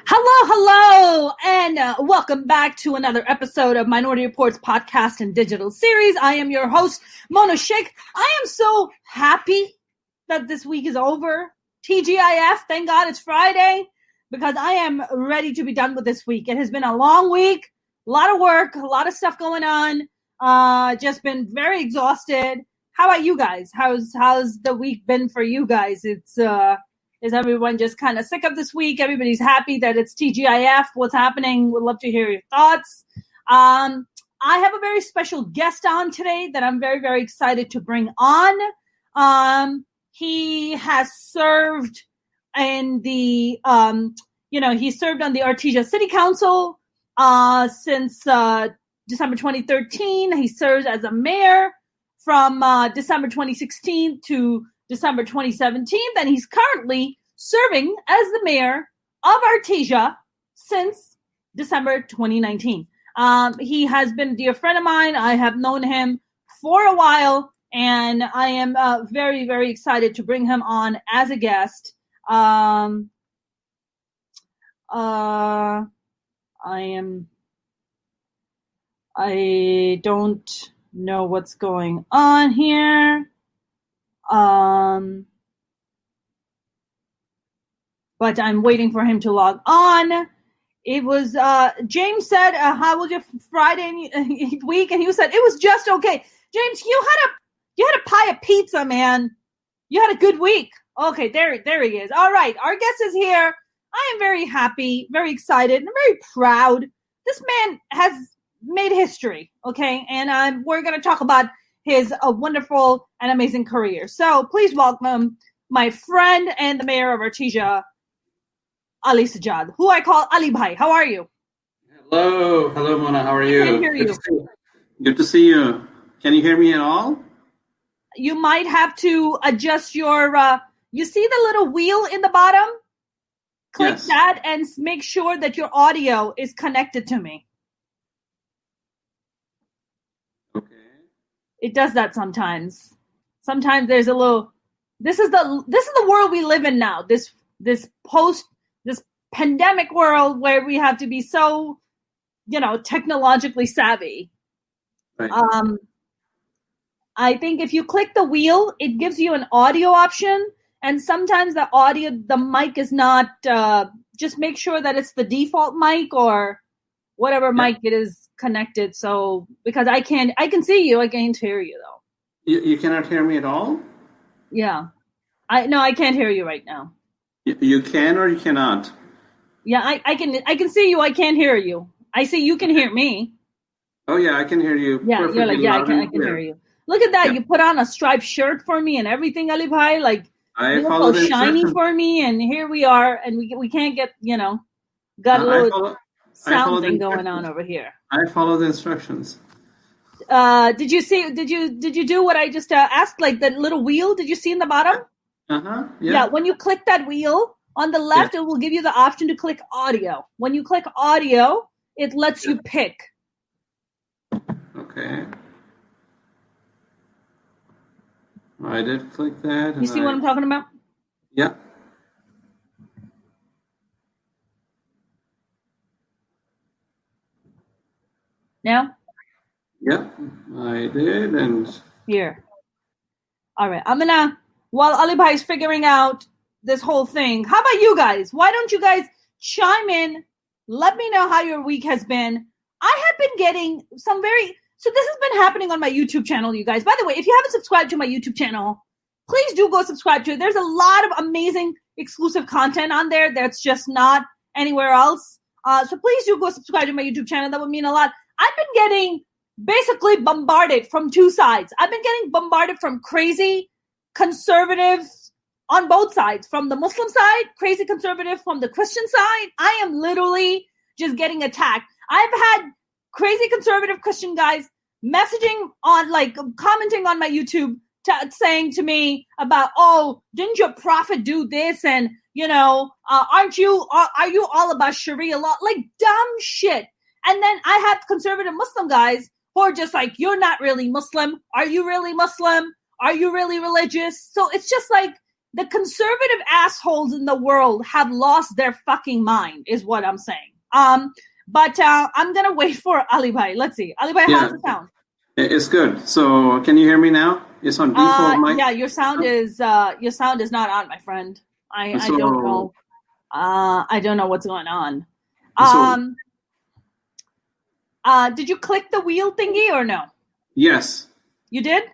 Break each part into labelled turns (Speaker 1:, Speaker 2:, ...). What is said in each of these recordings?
Speaker 1: Hello, and welcome back to another episode of Minority Report's podcast and digital series. I am your host, Mona Sheikh. I am so happy that this week is over. TGIF, thank God it's Friday, because I am ready to be done with this week. It has been a long week, a lot of work, a lot of stuff going on. Just been very exhausted. How about you guys? How's the week been for you guys? Is everyone just kind of sick of this week? Everybody's happy that it's TGIF. What's happening? Would love to hear your thoughts. I have a very special guest on today that I'm very, very excited to bring on. He has served in the, he served on the Artesia City Council since December 2013. He serves as a mayor from December 2016 to December 2017. Then he's currently serving as the mayor of Artesia since December 2019. He has been a dear friend of mine. I have known him for a while, and I am very, very excited to bring him on as a guest. I don't know what's going on here. But I'm waiting for him to log on. It was, James said, how was your Friday week? And he said, it was just okay. James, you had a pie of pizza, man. You had a good week. Okay, there he is. All right, our guest is here. I am very happy, very excited, and very proud. This man has made history, okay? And we're going to talk about his wonderful and amazing career. So please welcome my friend and the mayor of Artesia, Ali Sajjad, who I call Ali Bhai. How are you?
Speaker 2: Hello, Mona. How are you?
Speaker 1: I can hear you.
Speaker 2: Good to see you. Can you hear me at all?
Speaker 1: You might have to adjust your, you see the little wheel in the bottom? Click that and make sure that your audio is connected to me.
Speaker 2: Okay.
Speaker 1: It does that sometimes. Sometimes there's a little, this is the world we live in now. This pandemic world where we have to be so, technologically savvy.
Speaker 2: Right.
Speaker 1: I think if you click the wheel, it gives you an audio option, and sometimes the mic is not, just make sure that it's the default mic or whatever mic it is connected. So, because I can see you, I can't hear you though.
Speaker 2: You cannot hear me at all?
Speaker 1: Yeah. I can't hear you right now.
Speaker 2: You can or you cannot?
Speaker 1: Yeah, I can see you. I can't hear you. I see you can hear me.
Speaker 2: Oh yeah, I can hear you.
Speaker 1: Yeah, you're like, I can hear you. Look at that. Yeah. You put on a striped shirt for me and everything, Ali Bhai. Like,
Speaker 2: I
Speaker 1: you look so shiny for me, and here we are, and we can't get, got a little sound thing going on over here.
Speaker 2: I follow the instructions.
Speaker 1: Did you do what I just asked, like the little wheel? Did you see in the bottom?
Speaker 2: Yeah.
Speaker 1: Yeah, when you click that wheel, on the left, it will give you the option to click audio. When you click audio, it lets you pick.
Speaker 2: Okay. I did click that.
Speaker 1: You see what I'm talking about?
Speaker 2: Yeah.
Speaker 1: Now?
Speaker 2: Yeah, I did. And
Speaker 1: here. All right. While Ali Bhai is figuring out this whole thing, how about you guys? Why don't you guys chime in? Let me know how your week has been. I have been getting so this has been happening on my YouTube channel, you guys. By the way, if you haven't subscribed to my YouTube channel, please do go subscribe to it. There's a lot of amazing exclusive content on there that's just not anywhere else. So please do go subscribe to my YouTube channel. That would mean a lot. I've been getting basically bombarded from two sides. I've been getting bombarded from crazy conservatives on both sides. From the Muslim side, crazy conservative. From the Christian side, I am literally just getting attacked. I've had crazy conservative Christian guys messaging on, like, commenting on my YouTube, saying to me about, oh, didn't your prophet do this? And, are you all about Sharia law? Like, dumb shit. And then I have conservative Muslim guys who are just like, you're not really Muslim. Are you really Muslim? Are you really religious? So it's just like, the conservative assholes in the world have lost their fucking mind, is what I'm saying. But I'm going to wait for Ali Bhai. Let's see. Ali Bhai, how's the sound?
Speaker 2: It's good. So can you hear me now? It's on default mic.
Speaker 1: Yeah, your sound is not on, my friend. I don't know. I don't know what's going on. Did you click the wheel thingy or no?
Speaker 2: Yes.
Speaker 1: You did?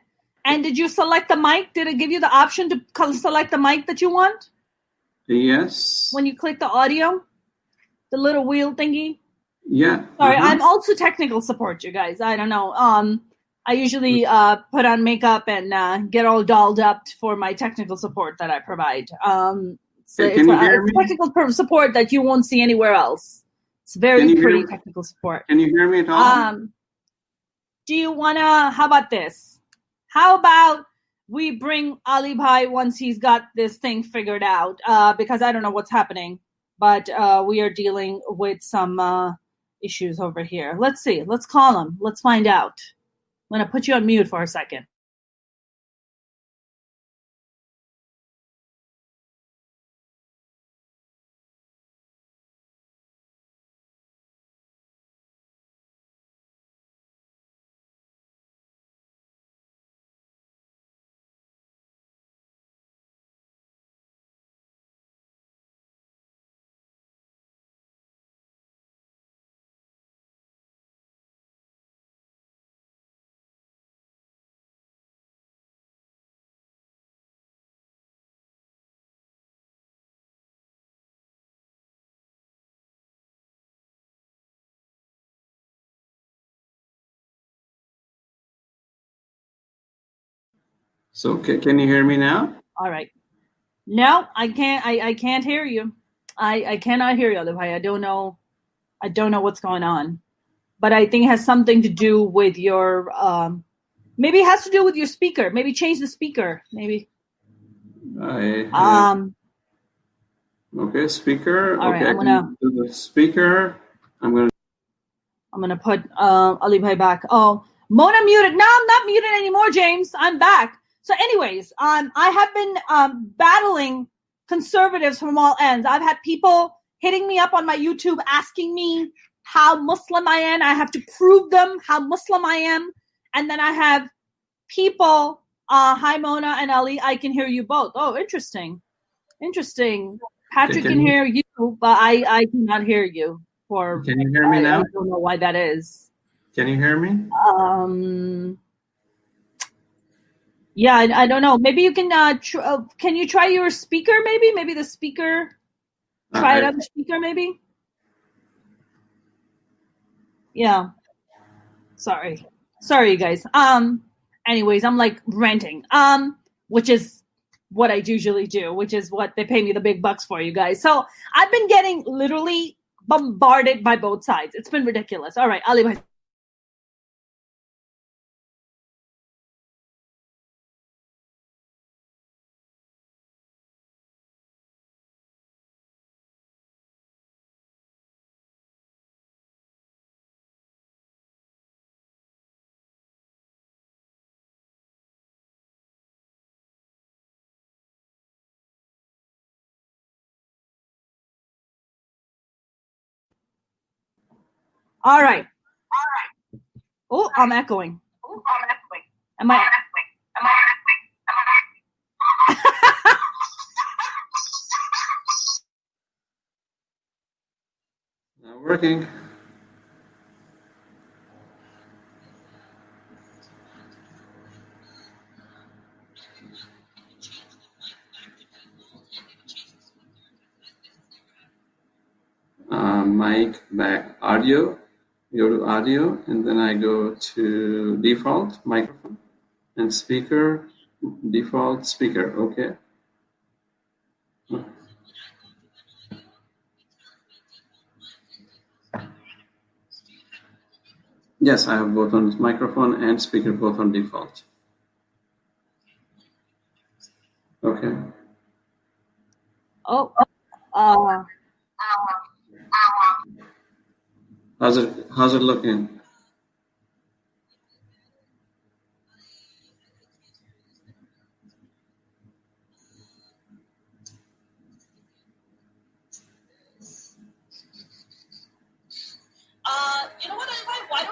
Speaker 1: And did you select the mic? Did it give you the option to select the mic that you want?
Speaker 2: Yes.
Speaker 1: When you click the audio, the little wheel thingy?
Speaker 2: Yeah.
Speaker 1: Sorry, I'm also technical support, you guys. I don't know. I usually put on makeup and get all dolled up for my technical support that I provide. It's technical support that you won't see anywhere else. It's very pretty technical support.
Speaker 2: Can you hear me at all?
Speaker 1: Do you want to, how about this? How about we bring Ali Bhai once he's got this thing figured out? Because I don't know what's happening, but we are dealing with some issues over here. Let's see. Let's call him. Let's find out. I'm going to put you on mute for a second.
Speaker 2: So can you hear me now?
Speaker 1: All right. No, I can't. I can't hear you. I cannot hear you, Ali Bhai. I don't know what's going on. But I think it has something to do with your maybe it has to do with your speaker. Maybe change the speaker. Maybe.
Speaker 2: Okay, speaker.
Speaker 1: All
Speaker 2: okay,
Speaker 1: right, I'm gonna
Speaker 2: do the speaker. I'm gonna
Speaker 1: put Ali Bhai back. Oh, Mona muted. No, I'm not muted anymore, James. I'm back. So, anyways, I have been battling conservatives from all ends. I've had people hitting me up on my YouTube asking me how Muslim I am. I have to prove them how Muslim I am. And then I have people, hi Mona and Ali, I can hear you both. Oh, interesting. Patrick can hear you, but I cannot hear you.
Speaker 2: Can you hear me now?
Speaker 1: I don't know why that is.
Speaker 2: Can you hear me?
Speaker 1: Yeah, I don't know. Maybe you can can you try your speaker maybe? Maybe the speaker, try it on the speaker maybe? Yeah. Sorry, you guys. Anyways, I'm like ranting, which is what I usually do, which is what they pay me the big bucks for, you guys. So I've been getting literally bombarded by both sides. It's been ridiculous. All right, Ali Bhai. All right. Oh, I'm echoing. Am I?
Speaker 2: Not working. Mic back audio. Go to audio, and then I go to default microphone and speaker, default speaker. Okay. Yes, I have both on microphone and speaker, both on default. Okay.
Speaker 1: Oh.
Speaker 2: How's it looking?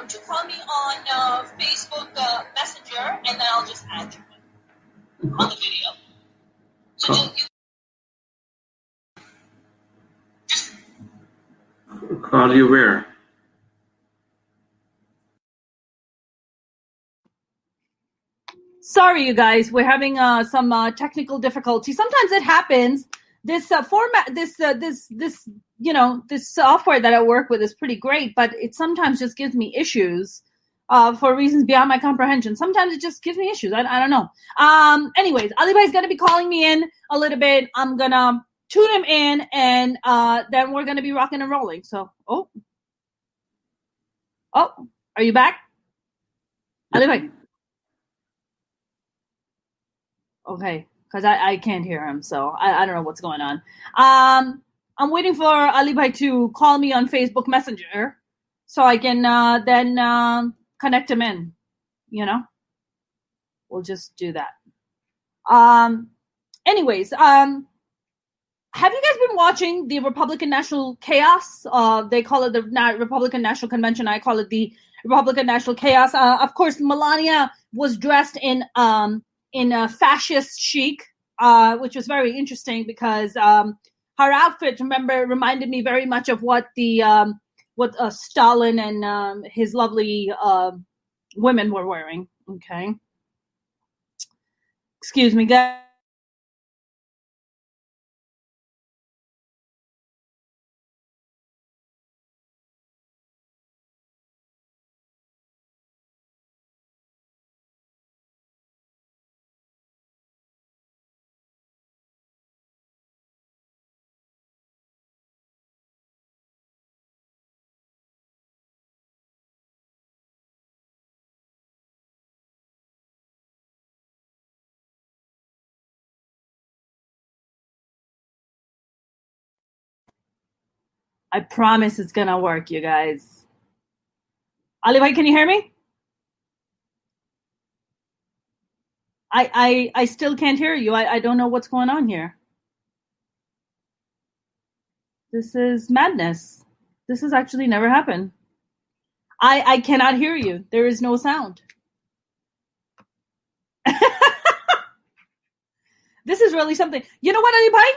Speaker 1: don't you call me on Facebook Messenger, and then I'll just add you on the video. So
Speaker 2: call you where?
Speaker 1: Sorry, you guys, we're having some technical difficulty. Sometimes it happens. This format, this software that I work with is pretty great, but it sometimes just gives me issues for reasons beyond my comprehension. Sometimes it just gives me issues. I don't know. Anyways, Ali Bhai's going to be calling me in a little bit. I'm going to tune him in, and then we're going to be rocking and rolling. So, oh, are you back? Ali Bhai. Okay, because I can't hear him, so I don't know what's going on. I'm waiting for Ali Bhai to call me on Facebook Messenger so I can then connect him in, We'll just do that. Anyways, have you guys been watching the Republican National Chaos? They call it the Republican National Convention. I call it the Republican National Chaos. Of course, Melania was dressed in a fascist chic, which was very interesting because her outfit, reminded me very much of what Stalin and his lovely women were wearing. Okay. Excuse me, guys. I promise it's gonna work, you guys. Ali Bhai, can you hear me? I still can't hear you. I don't know what's going on here. This is madness. This has actually never happened. I cannot hear you. There is no sound. This is really something. You know what, Ali Bhai?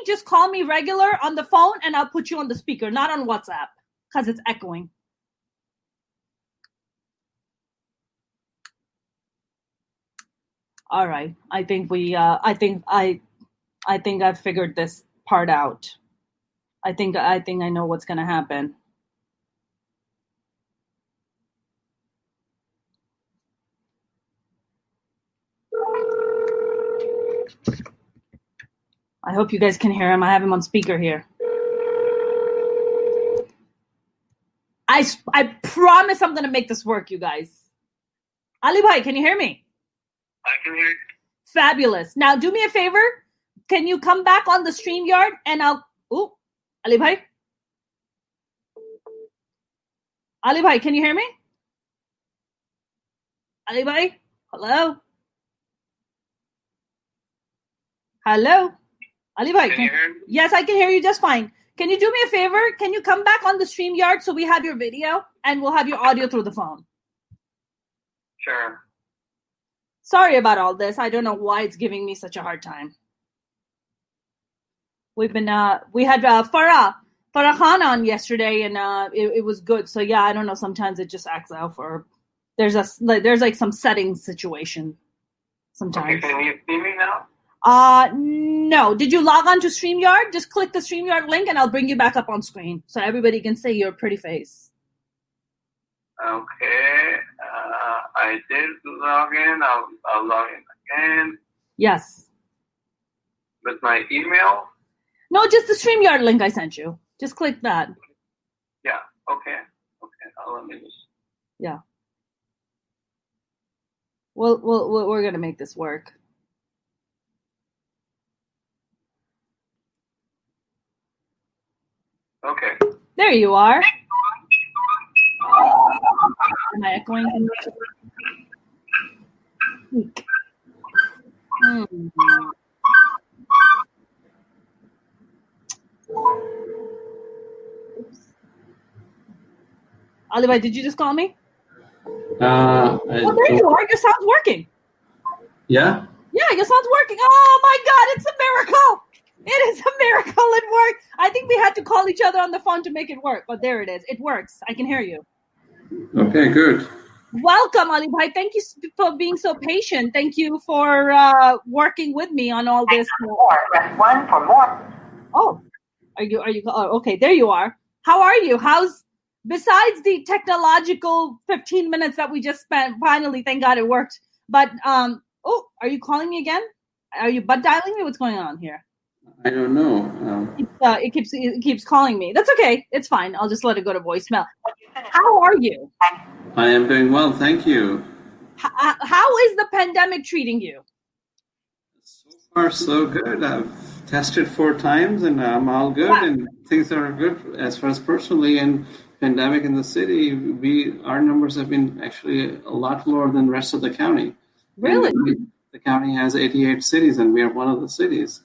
Speaker 1: Just call me regular on the phone, and I'll put you on the speaker, not on WhatsApp, because it's echoing. All right. I think I've figured this part out. I think I know what's going to happen. I hope you guys can hear him. I have him on speaker here. I promise I'm going to make this work, you guys. Ali Bhai, can you hear me?
Speaker 3: I can hear you.
Speaker 1: Fabulous. Now, do me a favor. Can you come back on the StreamYard and Ali Bhai? Ali Bhai, can you hear me? Ali Bhai? Hello? Hello? Ali Bhai,
Speaker 3: can you hear me?
Speaker 1: Yes, I can hear you just fine. Can you do me a favor? Can you come back on the StreamYard so we have your video and we'll have your audio through the phone?
Speaker 3: Sure.
Speaker 1: Sorry about all this. I don't know why it's giving me such a hard time. We had Farah Khan on yesterday, and it was good. So yeah, I don't know. Sometimes it just acts out there's like some setting situation. Sometimes.
Speaker 3: Okay, can you see me now?
Speaker 1: No. Did you log on to StreamYard? Just click the StreamYard link, and I'll bring you back up on screen so everybody can see your pretty face.
Speaker 3: Okay. I did log in. I'll log in again.
Speaker 1: Yes.
Speaker 3: With my email?
Speaker 1: No, just the StreamYard link I sent you. Just click that.
Speaker 3: Yeah. Okay. Let me just.
Speaker 1: Yeah. Well, we're gonna make this work.
Speaker 3: Okay.
Speaker 1: There you are. Am I echoing? Ali Bhai, did you just call me?
Speaker 2: I
Speaker 1: Oh, there you are. Your sound's working.
Speaker 2: Yeah?
Speaker 1: Yeah, your sound's working. Oh my God, it's a miracle. It is a miracle. It worked. I think we had to call each other on the phone to make it work, but there it is. It works. I can hear you.
Speaker 2: Okay, good.
Speaker 1: Welcome, Ali Bhai. Thank you for being so patient. Thank you for working with me on all this.
Speaker 4: Press 1 for more.
Speaker 1: Oh, are you? Oh, okay, there you are. How are you? Besides the technological 15 minutes that we just spent, finally, thank God it worked. But, oh, are you calling me again? Are you butt dialing me? What's going on here?
Speaker 2: I don't know.
Speaker 1: It keeps calling me. That's okay. It's fine. I'll just let it go to voicemail. How are you?
Speaker 2: I am doing well, thank you.
Speaker 1: How is the pandemic treating you?
Speaker 2: So far, so good. I've tested 4 times and I'm all good, and things are good as far as personally. And pandemic in the city, our numbers have been actually a lot lower than the rest of the county.
Speaker 1: Really?
Speaker 2: And the county has 88 cities, and we are one of the cities.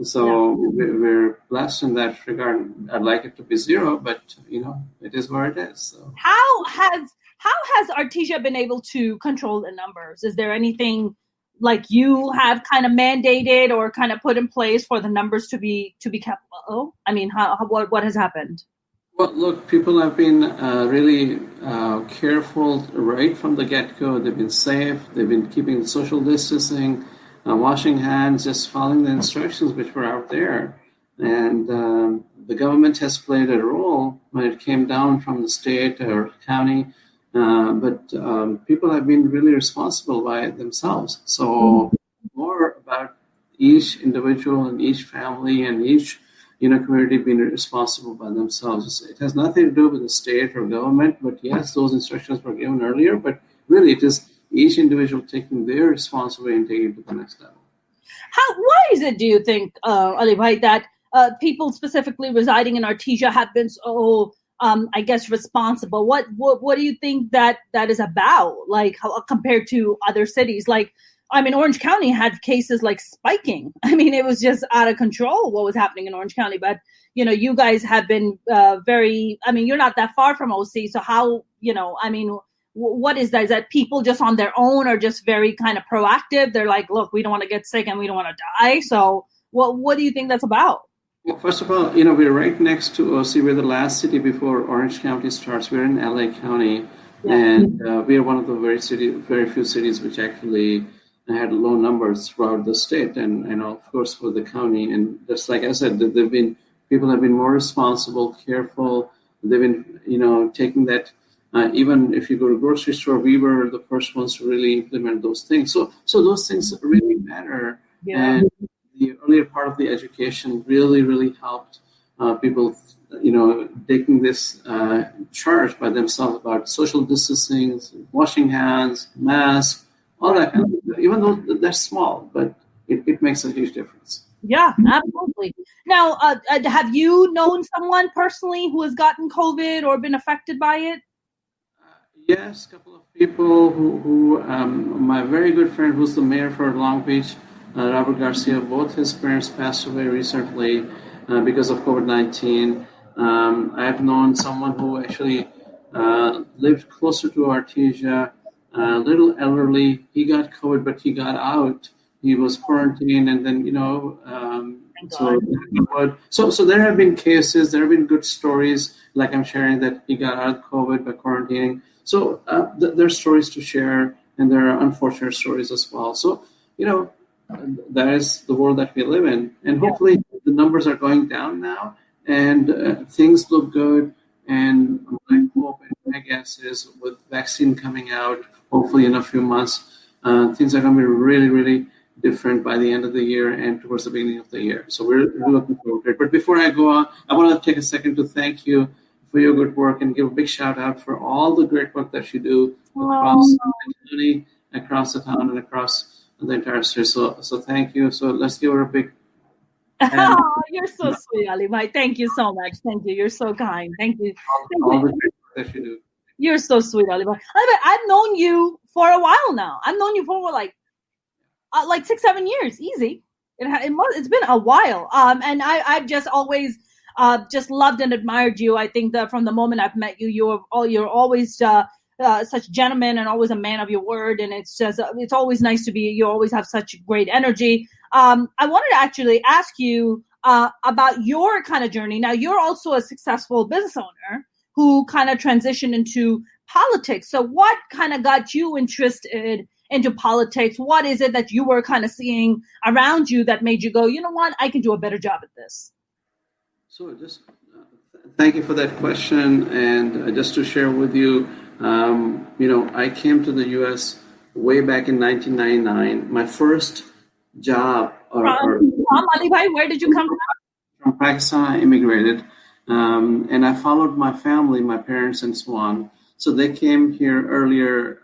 Speaker 2: So we're blessed in that regard. I'd like it to be 0, but it is where it is. So.
Speaker 1: How has Artesia been able to control the numbers? Is there anything like you have kind of mandated or kind of put in place for the numbers to be kept low? I mean, what has happened?
Speaker 2: Well, look, people have been really careful right from the get-go. They've been safe. They've been keeping social distancing, washing hands, just following the instructions which were out there. And the government has played a role when it came down from the state or county. But people have been really responsible by themselves. So more about each individual and each family and each community being responsible by themselves. It has nothing to do with the state or government, but yes, those instructions were given earlier, but really it is each individual taking their responsibility and taking it to the next level.
Speaker 1: Why is it, do you think, Ali Bhai, that people specifically residing in Artesia have been so, I guess, responsible? What do you think that is about, like, compared to other cities? Like, I mean, Orange County had cases like spiking. I mean, it was just out of control what was happening in Orange County. But, you guys have been you're not that far from OC. So how, what is that? Is that people just on their own are just very kind of proactive? They're like, look, we don't want to get sick and we don't want to die. So what do you think that's about?
Speaker 2: Well, first of all, we're right next to OC. We're the last city before Orange County starts. We're in LA County. Yeah. And we are one of the very few cities which actually had low numbers throughout the state and of course for the county. And just like I said, people have been more responsible, careful. They've been, taking that. Even if you go to grocery store, we were the first ones to really implement those things. So those things really matter. Yeah. And the earlier part of the education really, really helped people, taking this charge by themselves about social distancing, washing hands, masks, all that kind of stuff. Even though they're small, but it makes a huge difference.
Speaker 1: Yeah, absolutely. Now, have you known someone personally who has gotten COVID or been affected by it?
Speaker 2: Yes, a couple of people who my very good friend who's the mayor for Long Beach, Robert Garcia, both his parents passed away recently because of COVID-19. I have known someone who actually lived closer to Artesia, a little elderly. He got COVID, but he got out. He was quarantined, and then so there have been cases. There have been good stories, like I'm sharing, that he got out of COVID by quarantining. So there are stories to share, and there are unfortunate stories as well. So that is the world that we live in, and hopefully the numbers are going down now, and things look good. And my hope and my guess is with vaccine coming out, hopefully in a few months, things are going to be really, really different by the end of the year and towards the beginning of the year. So we're looking forward to it. But before I go on, I want to take a second to thank you for your good work and give a big shout out for all the great work that you do across the community, across the town, and across the entire state. So thank you. So let's give her a big.
Speaker 1: Oh, you're so sweet, Ali Bhai. Thank you so much. Thank you. You're so kind. Thank you.
Speaker 2: All the great work that you do.
Speaker 1: You're so sweet, Ali Bhai. I've known you for a while now. I've known you for like 6-7 years, easy. It's been a while. And I've just always just loved and admired you. I think that from the moment I've met you, you're always such a gentleman and always a man of your word. And it's always nice to be. You always have such great energy. I wanted to actually ask you about your kind of journey. Now, you're also a successful business owner who kind of transitioned into politics. So what kind of got you interested into politics? What is it that you were kind of seeing around you that made you go, you know what, I can do a better job at this?
Speaker 2: So just thank you for that question. And just to share with you, I came to the U.S. way back in 1999. My first job
Speaker 1: From Ali Bhai, where did you come from?
Speaker 2: From Pakistan. I immigrated, and I followed my family, my parents, and so on. So they came here earlier,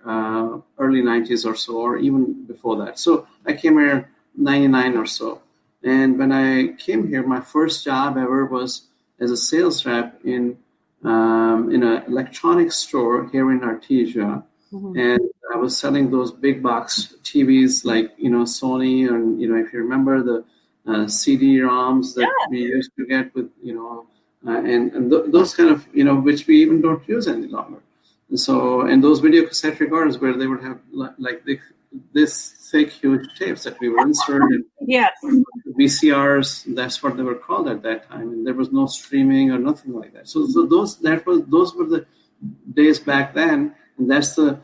Speaker 2: early 90s or so, or even before that. So I came here 99 or so. And when I came here, my first job ever was as a sales rep in an electronics store here in Artesia. Mm-hmm. And I was selling those big box TVs like, Sony, and, if you remember the CD-ROMs that we used to get with, those kind of, which we even don't use any longer. And those video cassette recorders where they would have this thick, huge tapes that we were inserted.
Speaker 1: Yes.
Speaker 2: VCRs, that's what they were called at that time, and there was no streaming or nothing like that. So those were the days back then, and that's the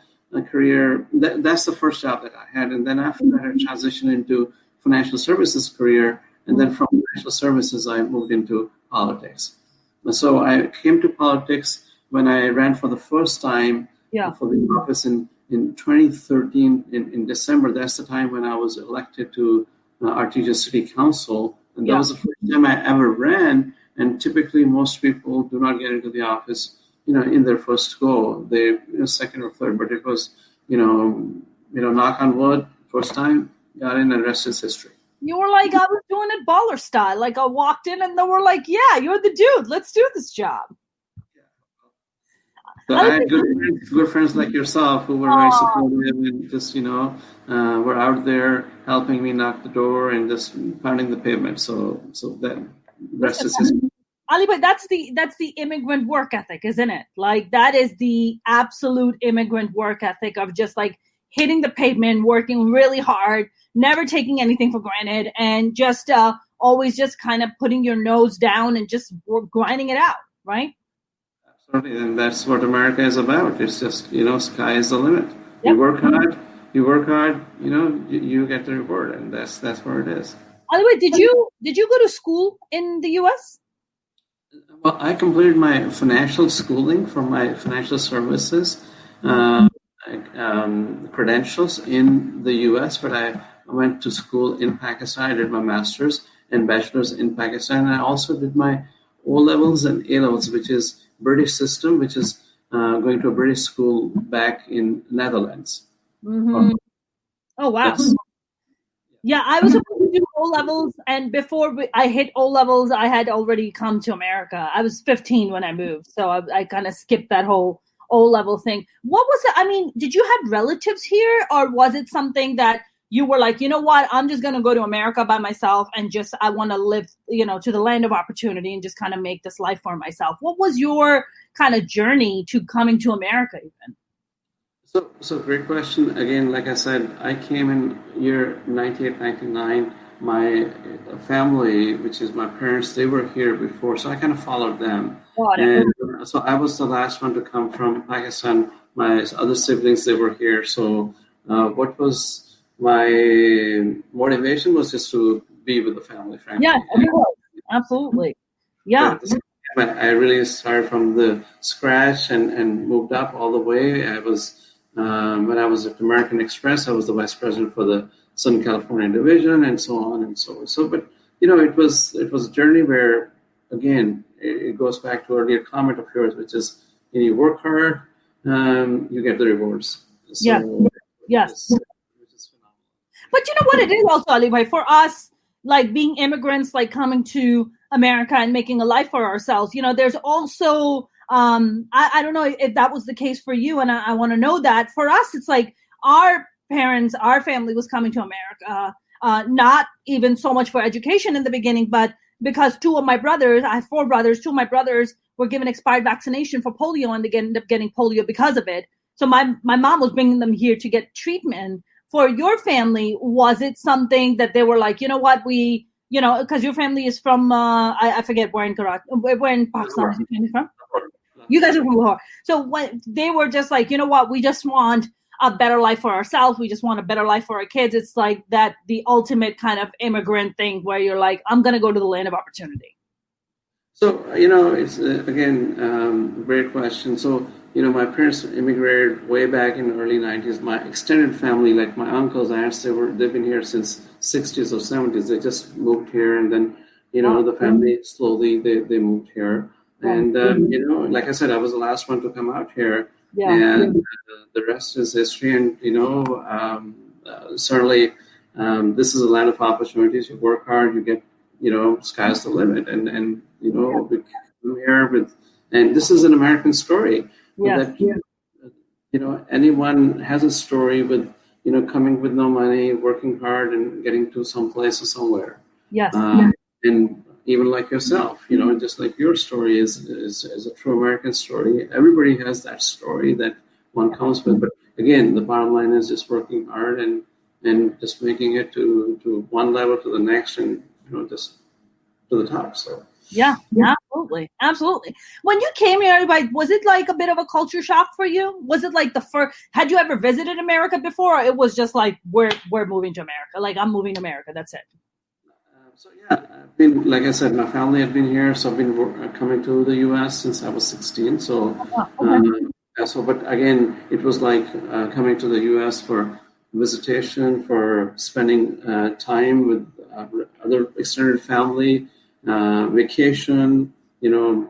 Speaker 2: career. That's the first job that I had, and then after that, I transitioned into financial services career, and then from financial services, I moved into politics. So I came to politics when I ran for the first time for the office in 2013 in December. That's the time when I was elected to Artesia City Council, and that was the first time I ever ran. And typically, most people do not get into the office, in their first go. They second or third, but it was, knock on wood, first time got in, and rest is history.
Speaker 1: You were like, I was doing it baller style. Like I walked in, and they were like, "Yeah, you're the dude. Let's do this job."
Speaker 2: So I had good friends like yourself who were very supportive and just, were out there helping me knock the door and just pounding the pavement. So that rest is history.
Speaker 1: Ali, but that's the immigrant work ethic, isn't it? Like that is the absolute immigrant work ethic of just like hitting the pavement, working really hard, never taking anything for granted, and just always just kind of putting your nose down and just grinding it out, right?
Speaker 2: And that's what America is about. It's just, sky is the limit. Yep. You work hard, you get the reward, and that's where it is.
Speaker 1: By the way, did you go to school in the U.S.?
Speaker 2: Well, I completed my financial schooling for my financial services credentials in the U.S., but I went to school in Pakistan. I did my master's and bachelor's in Pakistan. And I also did my O-levels and A-levels, which is British system, which is going to a British school back in Netherlands.
Speaker 1: Mm-hmm. Oh, wow. Yeah, I was supposed to do O-levels, and before I hit O-levels, I had already come to America. I was 15 when I moved, so I kind of skipped that whole O-level thing. What was it? I mean, did you have relatives here, or was it something that you were like, you know what, I'm just going to go to America by myself and just, I want to live, to the land of opportunity and just kind of make this life for myself? What was your kind of journey to coming to America even?
Speaker 2: So great question. Again, like I said, I came in year 98, 99. My family, which is my parents, they were here before, so I kind of followed them. And so I was the last one to come from Pakistan. My other siblings, they were here. So what was my motivation was just to be with the family, frankly.
Speaker 1: Yeah, absolutely. Yeah.
Speaker 2: I really started from the scratch and moved up all the way. I was when I was at American Express, I was the vice president for the Southern California division, and so on and so on. So, but it was a journey where, again, it goes back to earlier comment of yours, which is you work hard, you get the rewards. So,
Speaker 1: yes. Which is phenomenal. But you know what it is also, Ali, right? For us, like being immigrants, like coming to America and making a life for ourselves, there's also, I don't know if that was the case for you, and I want to know that. For us, it's like our family was coming to America, not even so much for education in the beginning, but because two of my brothers, I have four brothers, two of my brothers were given expired vaccination for polio and they ended up getting polio because of it. So my mom was bringing them here to get treatment. For your family, was it something that they were like, you know what, because your family is from, I forget where in Karachi, where in Pakistan is your family from? You guys are from Lahore. So when they were just like, you know what, we just want a better life for ourselves. We just want a better life for our kids. It's like that, the ultimate kind of immigrant thing where you're like, I'm going to go to the land of opportunity.
Speaker 2: So, it's, again, a great question. So, my parents immigrated way back in the early 90s. My extended family, like my uncles, aunts, they've been here since 60s or 70s. They just moved here, and then, the family slowly, they moved here. And, like I said, I was the last one to come out here. Yeah. And the rest is history. And, certainly this is a land of opportunities. You work hard, you get, sky's the limit. And we come here and this is an American story.
Speaker 1: Yes.
Speaker 2: That, anyone has a story with, coming with no money, working hard and getting to some place or somewhere.
Speaker 1: Yes.
Speaker 2: And even like yourself, just like your story is a true American story. Everybody has that story that one comes with. But again, the bottom line is just working hard and just making it to one level to the next and, just to the top. So.
Speaker 1: Yeah, absolutely. When you came here, was it like a bit of a culture shock for you? Was it like the first? Had you ever visited America before? Or it was just like we're moving to America. Like I'm moving to America. That's it.
Speaker 2: So yeah, I've been, like I said, my family had been here, so I've been coming to the U.S. since I was 16. So, but again, it was like coming to the U.S. for visitation, for spending time with other extended family. Vacation,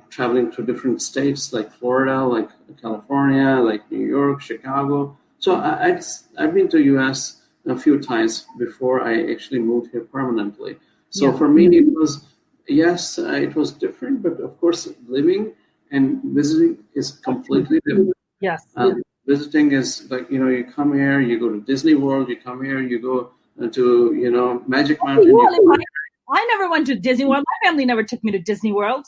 Speaker 2: traveling to different states like Florida, like California, like New York, Chicago. So I've been to U.S. a few times before I actually moved here permanently. So for me, it was, yes, it was different, but of course, living and visiting is completely different.
Speaker 1: Yes.
Speaker 2: Visiting is like, you come here, you go to Disney World, you come here, you go to, Magic Mountain.
Speaker 1: I never went to Disney World. My family never took me to Disney World.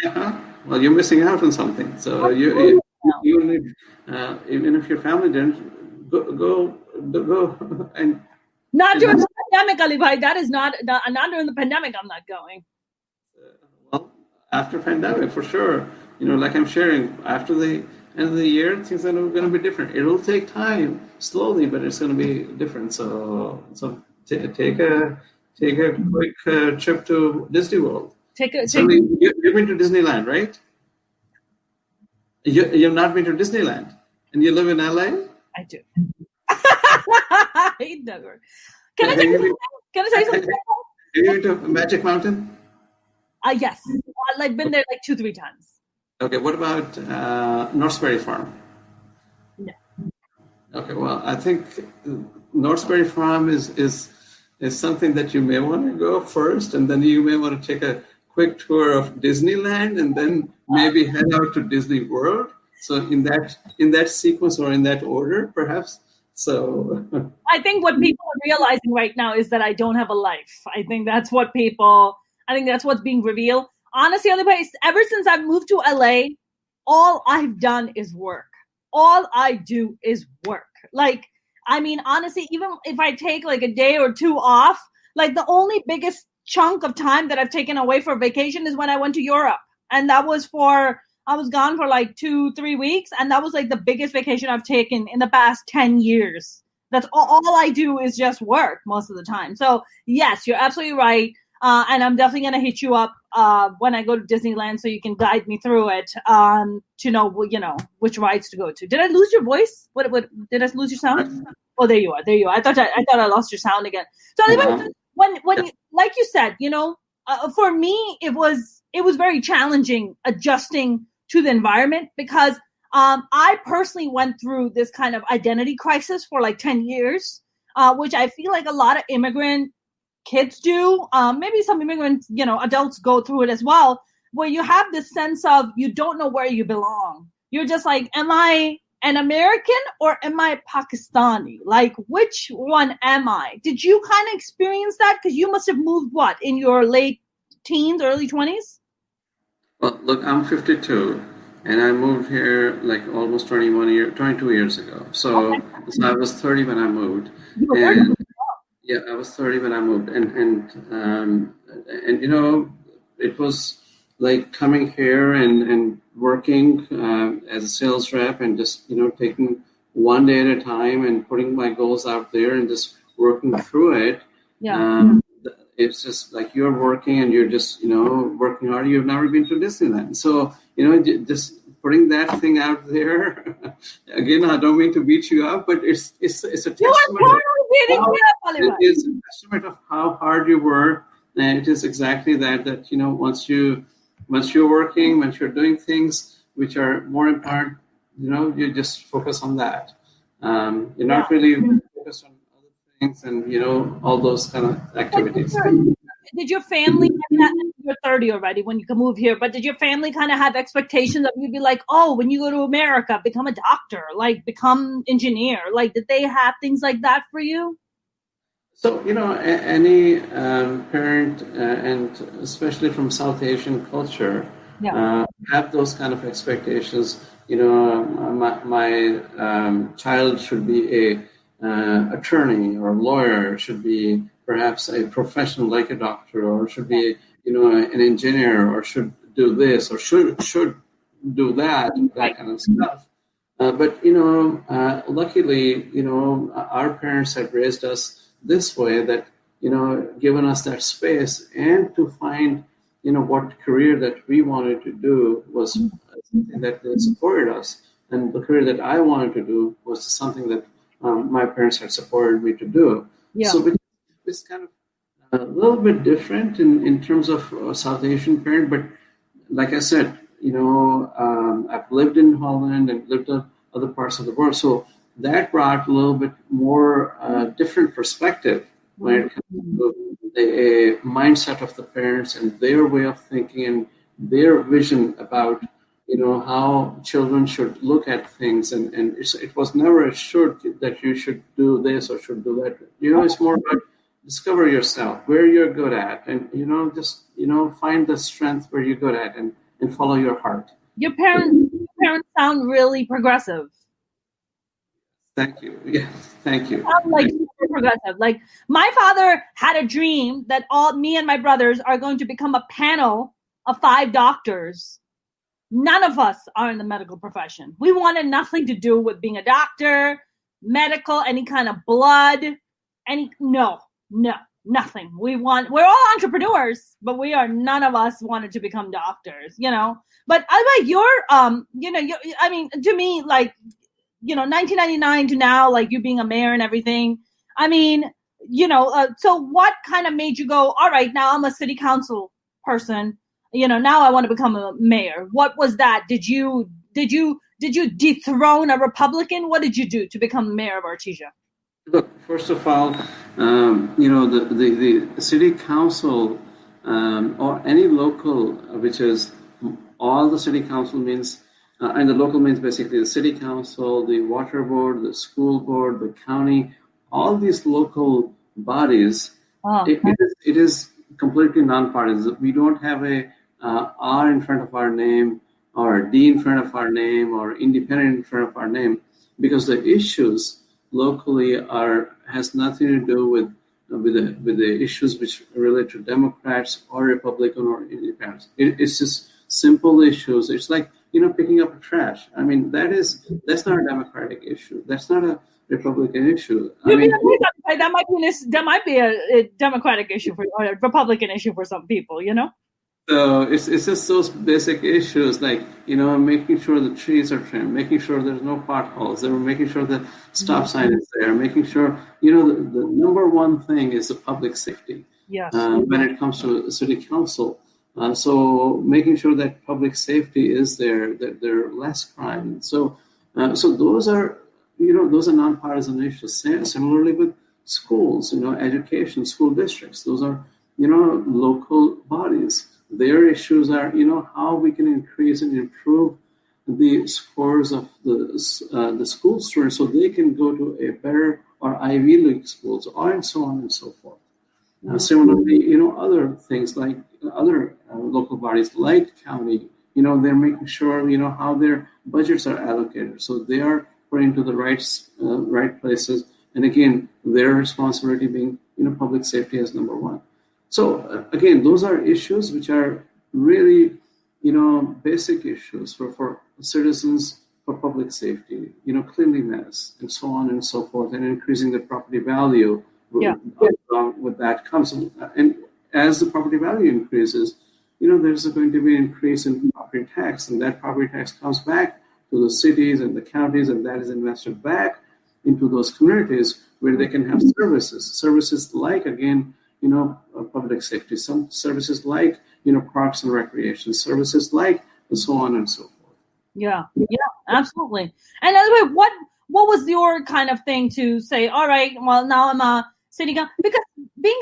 Speaker 2: Well, you're missing out on something. So you need, even if your family didn't, go and.
Speaker 1: Not during the pandemic, Ali Bhai. That is not during the pandemic. I'm not going.
Speaker 2: Well, after pandemic, for sure. Like I'm sharing, after the end of the year, things are going to be different. It will take time, slowly, but it's going to be different. So take a quick trip to Disney World. You've been to Disneyland, right? You've not been to Disneyland, and you live in LA.
Speaker 1: I do. I never. Can I tell you something?
Speaker 2: Have you been to Magic Mountain?
Speaker 1: Yes. I've been there like 2-3 times.
Speaker 2: Okay. What about Northbury Farm?
Speaker 1: No.
Speaker 2: Okay. Well, I think Northbury Farm is something that you may want to go first, and then you may want to take a quick tour of Disneyland, and then maybe head out to Disney World. So in that sequence or in that order, perhaps. So
Speaker 1: I think what people are realizing right now is that I don't have a life. I think that's what's being revealed. Honestly, ever since I've moved to LA, all I've done is work. All I do is work. Honestly, even if I take like a day or two off, like the only biggest chunk of time that I've taken away for vacation is when I went to Europe. And that was I was gone for like 2-3 weeks. And that was like the biggest vacation I've taken in the past 10 years. That's all I do is just work most of the time. So yes, you're absolutely right. And I'm definitely going to hit you up when I go to Disneyland so you can guide me through it to know, which rides to go to. Did I lose your voice? What did I lose your sound? Oh, there you are. I thought I lost your sound again. So when you, like you said, for me, it was very challenging adjusting to the environment because I personally went through this kind of identity crisis for like 10 years, which I feel like a lot of immigrant kids do. Maybe some immigrant, adults go through it as well, where you have this sense of you don't know where you belong. You're just like, am I an American or am I Pakistani? Like, which one am I? Did you kind of experience that? Because you must have moved, in your late teens, early 20s?
Speaker 2: Well, look, I'm 52, and I moved here like almost 22 years ago. So I was 30 when I moved,
Speaker 1: You were
Speaker 2: and
Speaker 1: 30.
Speaker 2: yeah, I was 30 when I moved, and it was like coming here and working as a sales rep and just taking one day at a time and putting my goals out there and just working through it.
Speaker 1: Yeah.
Speaker 2: It's just like you're working and you're just working hard. You've never been to Disneyland, so just putting that thing out there. Again, I don't mean to beat you up, but it's a testament.
Speaker 1: You are totally beating me up, Oliver.
Speaker 2: It is a testament of how hard you work, and it is exactly that once you're working, once you're doing things which are more important, you just focus on that. You're not really focused on other things and all those kind of activities.
Speaker 1: Did your family, you're 30 already when you can move here, but did your family kind of have expectations of you'd be like, oh, when you go to America, become a doctor, like become engineer? Like, did they have things like that for you?
Speaker 2: So, any parent, and especially from South Asian culture, have those kind of expectations. My child should be a attorney or a lawyer, should be perhaps a professional like a doctor, or should be an engineer, or should do this, or should do that kind of stuff. But luckily, our parents had raised us this way, that given us that space, and to find what career that we wanted to do was something that they supported us, and the career that I wanted to do was something that my parents had supported me to do. So it's kind of a little bit different in terms of South Asian parent, but like I said, I've lived in Holland and lived in other parts of the world, so that brought a little bit more different perspective when it comes to the mindset of the parents and their way of thinking and their vision about how children should look at things, and it was never assured that you should do this or should do that. It's more about discover yourself, where you're good at, and just find the strength where you're good at, and follow your heart.
Speaker 1: Your parents sound really progressive.
Speaker 2: Thank you. Yeah, thank you.
Speaker 1: Sound like super progressive. Like, my father had a dream that me and my brothers are going to become a panel of 5 doctors. None of us are in the medical profession. We wanted nothing to do with being a doctor, medical, any kind of blood, nothing. We're all entrepreneurs, but none of us wanted to become doctors, But I like to me, like, 1999 to now, like you being a mayor and everything. I mean, so what kind of made you go, all right, now I'm a city council person. Now I want to become a mayor. What was that? Did you dethrone a Republican? What did you do to become mayor of Artesia?
Speaker 2: Look, first of all, the city council or any local, which is all the city council means, and the local means basically the city council, the water board, the school board, the county, all these local bodies. It is completely nonpartisan. We don't have a R in front of our name, or D in front of our name, or independent in front of our name, because the issues locally has nothing to do with the issues which relate to Democrats or Republican or independents. It's just simple issues. It's like picking up trash. I mean, that's not a Democratic issue. That's not a Republican issue.
Speaker 1: That might be a Democratic issue or a Republican issue for some people,
Speaker 2: So it's just those basic issues, like making sure the trees are trimmed, making sure there's no potholes, making sure the stop sign is there, making sure the number one thing is the public safety.
Speaker 1: Yes.
Speaker 2: When it comes to city council, so making sure that public safety is there, that there are less crime. So those are nonpartisan issues. Similarly with schools, education, school districts, those are local bodies. Their issues are, how we can increase and improve the scores of the school students so they can go to a better or Ivy League schools, and so on and so forth. Similarly, other things like other local bodies like county, they're making sure, how their budgets are allocated. So they are put into the right places. And again, their responsibility being, public safety as number one. So again, those are issues which are really, basic issues for citizens, for public safety, cleanliness, and so on and so forth, and increasing the property value. Along with that comes, and as the property value increases, there's going to be an increase in property tax, and that property tax comes back to the cities and the counties, and that is invested back into those communities where they can have services like, again, public safety, some services like, parks and recreation, services like, and so on and so forth.
Speaker 1: Yeah, absolutely. And by the way, what was your kind of thing to say, all right, well, now I'm a city council, because being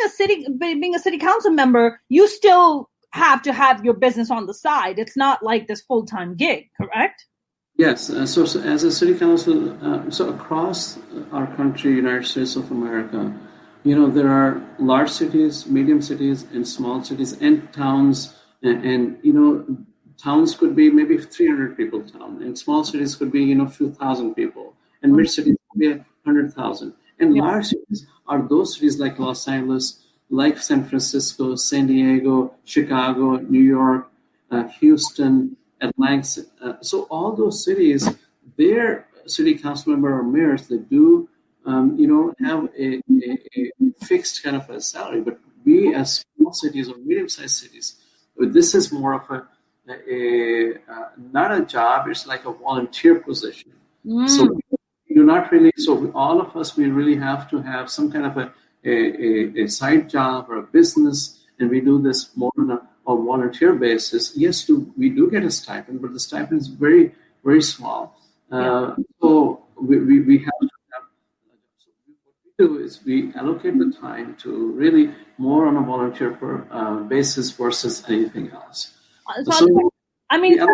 Speaker 1: a city council member, you still have to have your business on the side. It's not like this full-time gig, correct?
Speaker 2: Yes. So as a city council, so across our country, United States of America, there are large cities, medium cities, and small cities, and towns, and towns could be maybe 300 people town, and small cities could be, a few thousand people, and mid cities could be 100,000. And large cities are those cities like Los Angeles, like San Francisco, San Diego, Chicago, New York, Houston, Atlanta. So all those cities, their city council member or mayors, they do, have a fixed kind of a salary. But we as small cities or medium-sized cities, this is more of a not a job, it's like a volunteer position. So you're not really, so all of us, we really have to have some kind of a side job or a business, and we do this more on a volunteer basis. Yes, we do get a stipend, but the stipend is very, very small. So we have to have, so what we do is we allocate the time to really more on a volunteer basis versus anything else.
Speaker 1: So I mean,
Speaker 2: but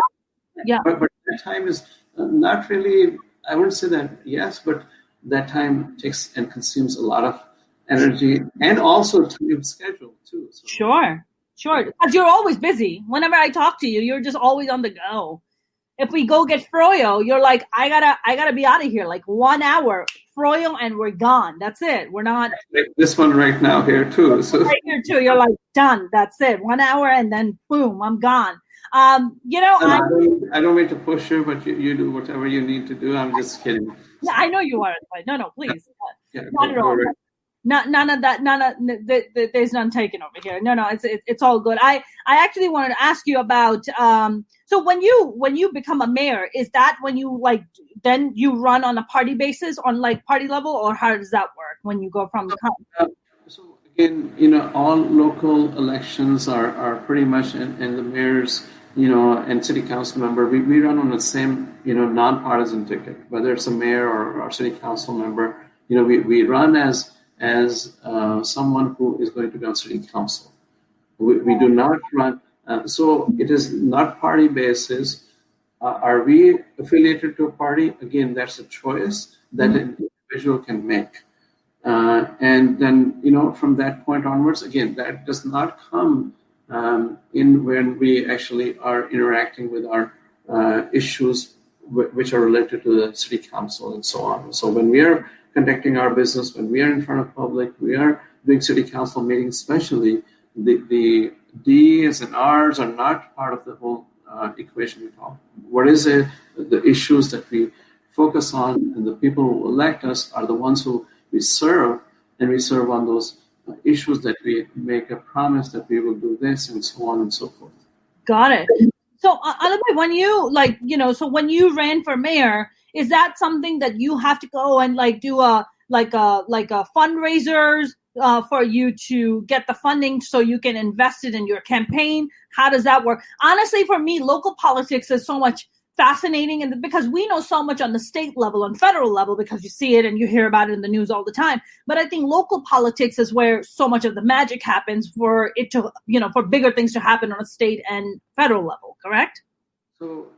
Speaker 2: that time is not really, I wouldn't say that, yes, but that time takes and consumes a lot of energy and also time schedule too. So.
Speaker 1: Sure. Because you're always busy. Whenever I talk to you, you're just always on the go. If we go get froyo, you're like, I gotta be out of here. Like 1 hour froyo and we're gone. That's it. We're not.
Speaker 2: Like this one right now here too. So.
Speaker 1: Right here too. You're like, done. That's it. 1 hour and then boom, I'm gone.
Speaker 2: I don't mean to push you, but you do whatever you need to do. I'm just kidding.
Speaker 1: Yeah, I know you are. No, please.
Speaker 2: Not
Speaker 1: at all.
Speaker 2: Right.
Speaker 1: None of that. There's none taken over here. No, it's all good. I actually wanted to ask you about. So when you become a mayor, is that when you then you run on a party basis, on party level, or how does that work when you go from the county?
Speaker 2: So again, all local elections are pretty much in the mayor's, and city council member. We run on the same, nonpartisan ticket, whether it's a mayor or city council member. We run as someone who is going to be on city council. We do not run, so it is not party basis. Are we affiliated to a party? Again, that's a choice that an individual can make. And then, from that point onwards, again, that does not come in when we actually are interacting with our issues which are related to the city council and so on. So when we are conducting our business, when we are in front of public, we are doing city council meetings, especially the D's and R's are not part of the whole equation at all. What is the issues that we focus on, and the people who elect us are the ones who we serve, and we serve on those issues that we make a promise that we will do this and so on and so forth.
Speaker 1: Got it. So, when you so when you ran for mayor, is that something that you have to go and do a fundraisers for you to get the funding so you can invest it in your campaign? How does that work? Honestly, for me, local politics is so much fascinating, and because we know so much on the state level and federal level because you see it and you hear about it in the news all the time. But I think local politics is where so much of the magic happens for it to, for bigger things to happen on a state and federal level. Correct?
Speaker 2: So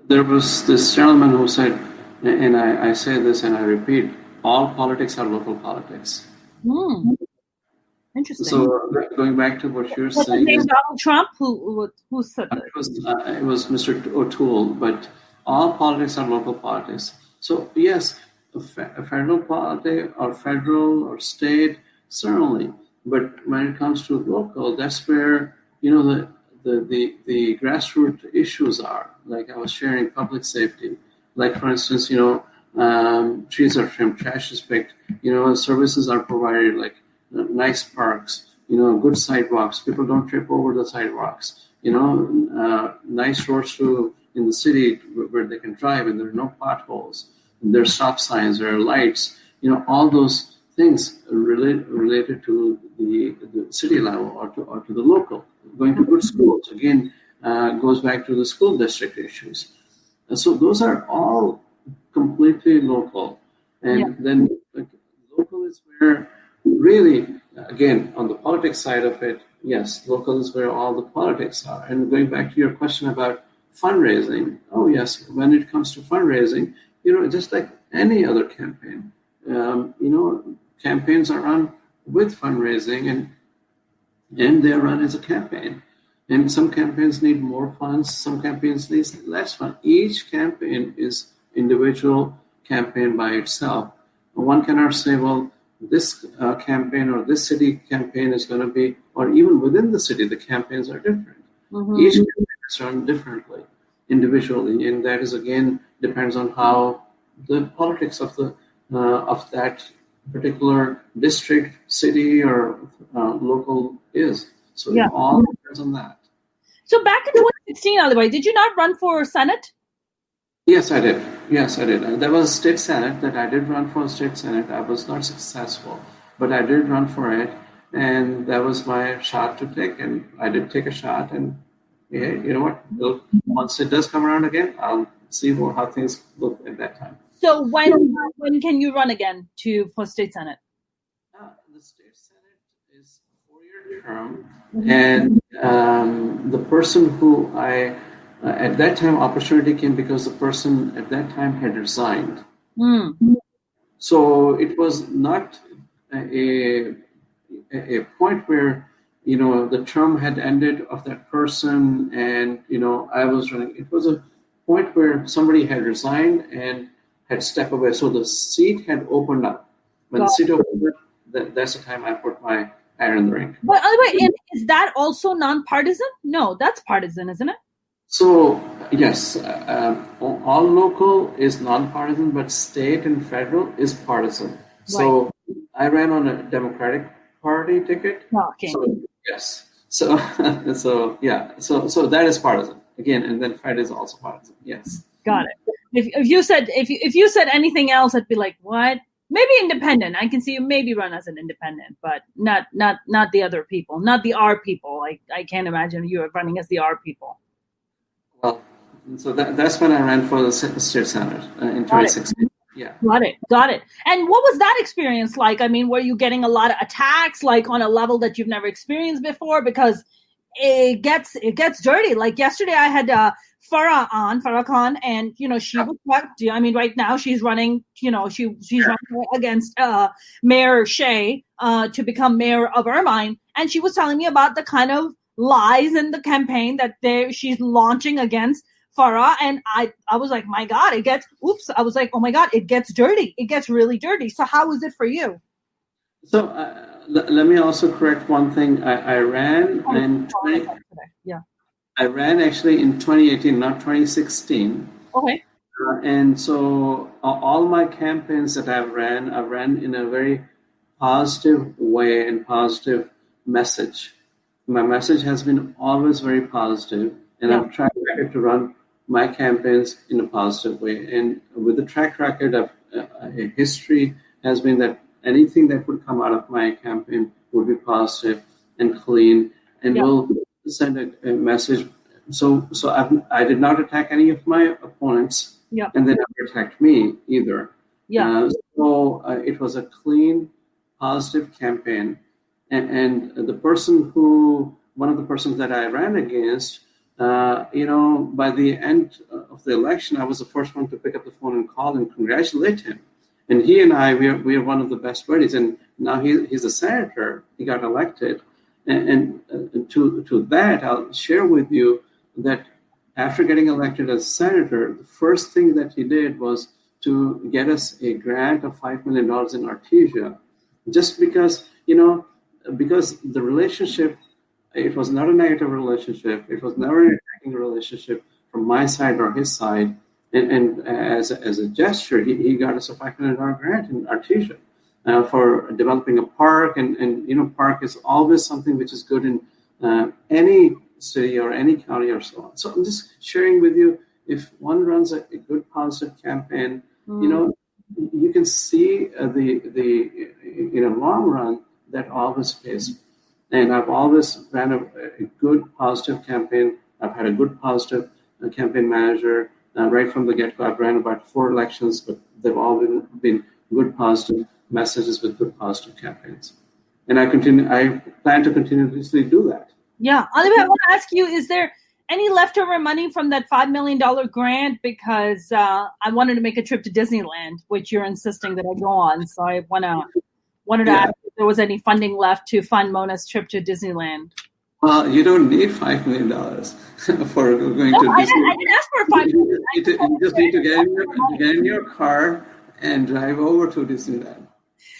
Speaker 2: there was this gentleman who said, and I say this and I repeat, all politics are local politics.
Speaker 1: Interesting.
Speaker 2: So going back to what you're
Speaker 1: What's
Speaker 2: saying,
Speaker 1: his name? Donald Trump? Who said that?
Speaker 2: it was Mr. O'Toole, but all politics are local politics. So yes, a federal politics or federal or state, certainly. But when it comes to local, that's where the grassroots issues are. Like I was sharing public safety. Like for instance, trees are trimmed, trash is picked. Services are provided, like nice parks. Good sidewalks. People don't trip over the sidewalks. Nice roads in the city where they can drive, and there are no potholes. And there are stop signs, there are lights. All those things related to the city level or to the local. Going to good schools again goes back to the school district issues. And so those are all completely local, and then local is where really, again, on the politics side of it, yes, local is where all the politics are. And going back to your question about fundraising, oh yes, when it comes to fundraising, just like any other campaign, campaigns are run with fundraising, and they are run as a campaign. And some campaigns need more funds, some campaigns need less funds. Each campaign is individual campaign by itself. One cannot say, well, this campaign or this city campaign is going to be, or even within the city, the campaigns are different. Mm-hmm. Each campaign is run differently, individually, and that is again depends on how the politics of that particular district, city, or local is. So it all depends on that.
Speaker 1: So back in 2016, Alibai, did you not run for Senate?
Speaker 2: Yes, I did. There was state Senate that I did run for state Senate. I was not successful, but I did run for it, and that was my shot to take, and I did take a shot, and you know what? Once it does come around again, I'll see how things look at that time.
Speaker 1: So when can you run again for state Senate?
Speaker 2: The state Senate is a 4-year term, and the person who at that time, opportunity came because the person at that time had resigned. So it was not a point where, the term had ended of that person and, I was running. It was a point where somebody had resigned and had stepped away. So the seat had opened up. When the seat opened up, that's the time I put my hat in the ring.
Speaker 1: But is that also non-partisan? No, that's partisan, isn't it?
Speaker 2: So, yes, all local is non-partisan, but state and federal is partisan. Right. So I ran on a Democratic Party ticket.
Speaker 1: Okay.
Speaker 2: So, yes. So that is partisan. Again, and then Fed is also partisan. Yes.
Speaker 1: Got it. If you said anything else, I'd be like, what? Maybe independent. I can see you maybe run as an independent, but not the other people, not the R people. I can't imagine you running as the R people.
Speaker 2: Well, so that's when I ran for the state senate in 2016. Yeah.
Speaker 1: Got it. And what was that experience like? I mean, were you getting a lot of attacks, like on a level that you've never experienced before? Because it gets dirty. Like yesterday, I had Farah Khan, and she was what? I mean, right now she's running. She's running against Mayor Shea to become mayor of Irvine, and she was telling me about the kind of lies in the campaign that she's launching against Farah, and I was like, my God, I was like, oh my God, it gets dirty. It gets really dirty. So how was it for you?
Speaker 2: So let me also correct one thing. I ran I ran actually in 2018, not 2016.
Speaker 1: Okay.
Speaker 2: And so all my campaigns that I ran in a very positive way and positive message. My message has been always very positive, and I've tried to run my campaigns in a positive way. And with the track record of history has been that anything that would come out of my campaign would be positive and clean, and will send a message. So I did not attack any of my opponents, and they never attacked me either. So it was a clean, positive campaign. And one of the persons that I ran against, by the end of the election, I was the first one to pick up the phone and call and congratulate him. And he and I, we are one of the best buddies. And now he's a senator. He got elected. And to that, I'll share with you that after getting elected as senator, the first thing that he did was to get us a grant of $5 million in Artesia, just because, because the relationship, it was not a negative relationship. It was never an attacking relationship from my side or his side. And as a gesture, he got us a $5 million grant in Artesia for developing a park. And park is always something which is good in any city or any county or so on. So I'm just sharing with you, if one runs a good positive campaign, you can see the in a long run that always pays. And I've always ran a good positive campaign. I've had a good positive campaign manager right from the get-go. I've ran about 4 elections, but they've all been good positive messages with good positive campaigns. And I plan to continuously do that.
Speaker 1: Yeah. Olivia, I want to ask you, is there any leftover money from that $5 million grant? Because I wanted to make a trip to Disneyland, which you're insisting that I go on. So I wanted to ask if there was any funding left to fund Mona's trip to Disneyland.
Speaker 2: Well, you don't need $5 million for going to Disneyland.
Speaker 1: I didn't ask for $5 million.
Speaker 2: You just need to get in your car and drive over to Disneyland.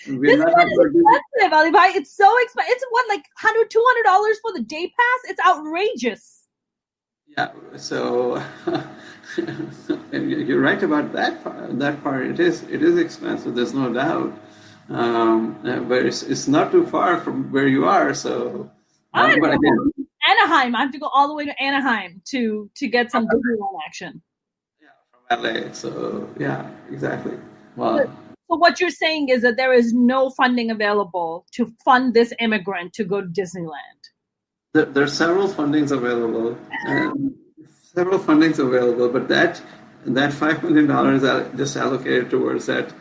Speaker 1: Disneyland is expensive, Ali Bhai. It's so expensive. It's what, like $100, $200 for the day pass? It's outrageous.
Speaker 2: Yeah, so you're right about that part. It is expensive. There's no doubt. But it's not too far from where you are. So, but again,
Speaker 1: Anaheim. I have to go all the way to Anaheim to get some Disneyland action.
Speaker 2: Yeah, from LA. So yeah, exactly. Well.
Speaker 1: So what you're saying is that there is no funding available to fund this immigrant to go to Disneyland.
Speaker 2: There are several fundings available, but that $5 million is just allocated towards that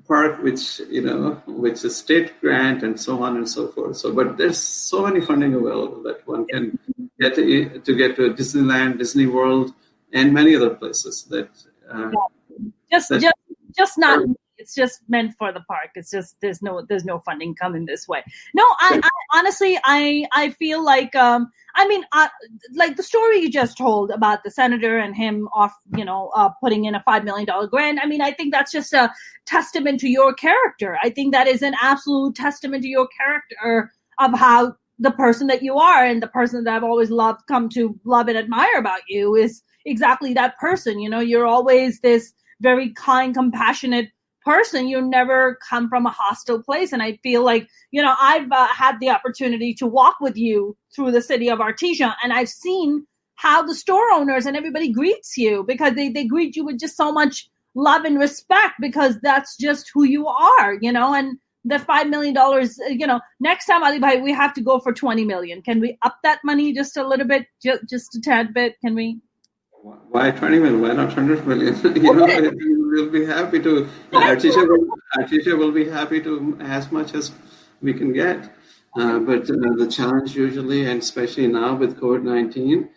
Speaker 2: park, which is state grant and so on and so forth. So, but there's so many funding available that one can get to Disneyland, Disney World, and many other places that.
Speaker 1: Just not. It's just meant for the park. It's just there's no funding coming this way. No, I honestly I feel like like the story you just told about the senator and him putting in a $5 million grant. I mean, I think that's just a testament to your character. I think that is an absolute testament to your character of how the person that you are, and the person that I've always come to love and admire about you is exactly that person. You're always this very kind, compassionate person. You never come from a hostile place. And I feel like, I've had the opportunity to walk with you through the city of Artesia, and I've seen how the store owners and everybody greets you, because they greet you with just so much love and respect, because that's just who you are, and the $5 million, next time, Ali Bhai, we have to go for 20 million. Can we up that money just a little bit, just a tad bit? Can we?
Speaker 2: Why 20 million? Why not 100 million? We'll be happy to. Artesia will be happy to as much as we can get. But the challenge usually, and especially now with COVID-19,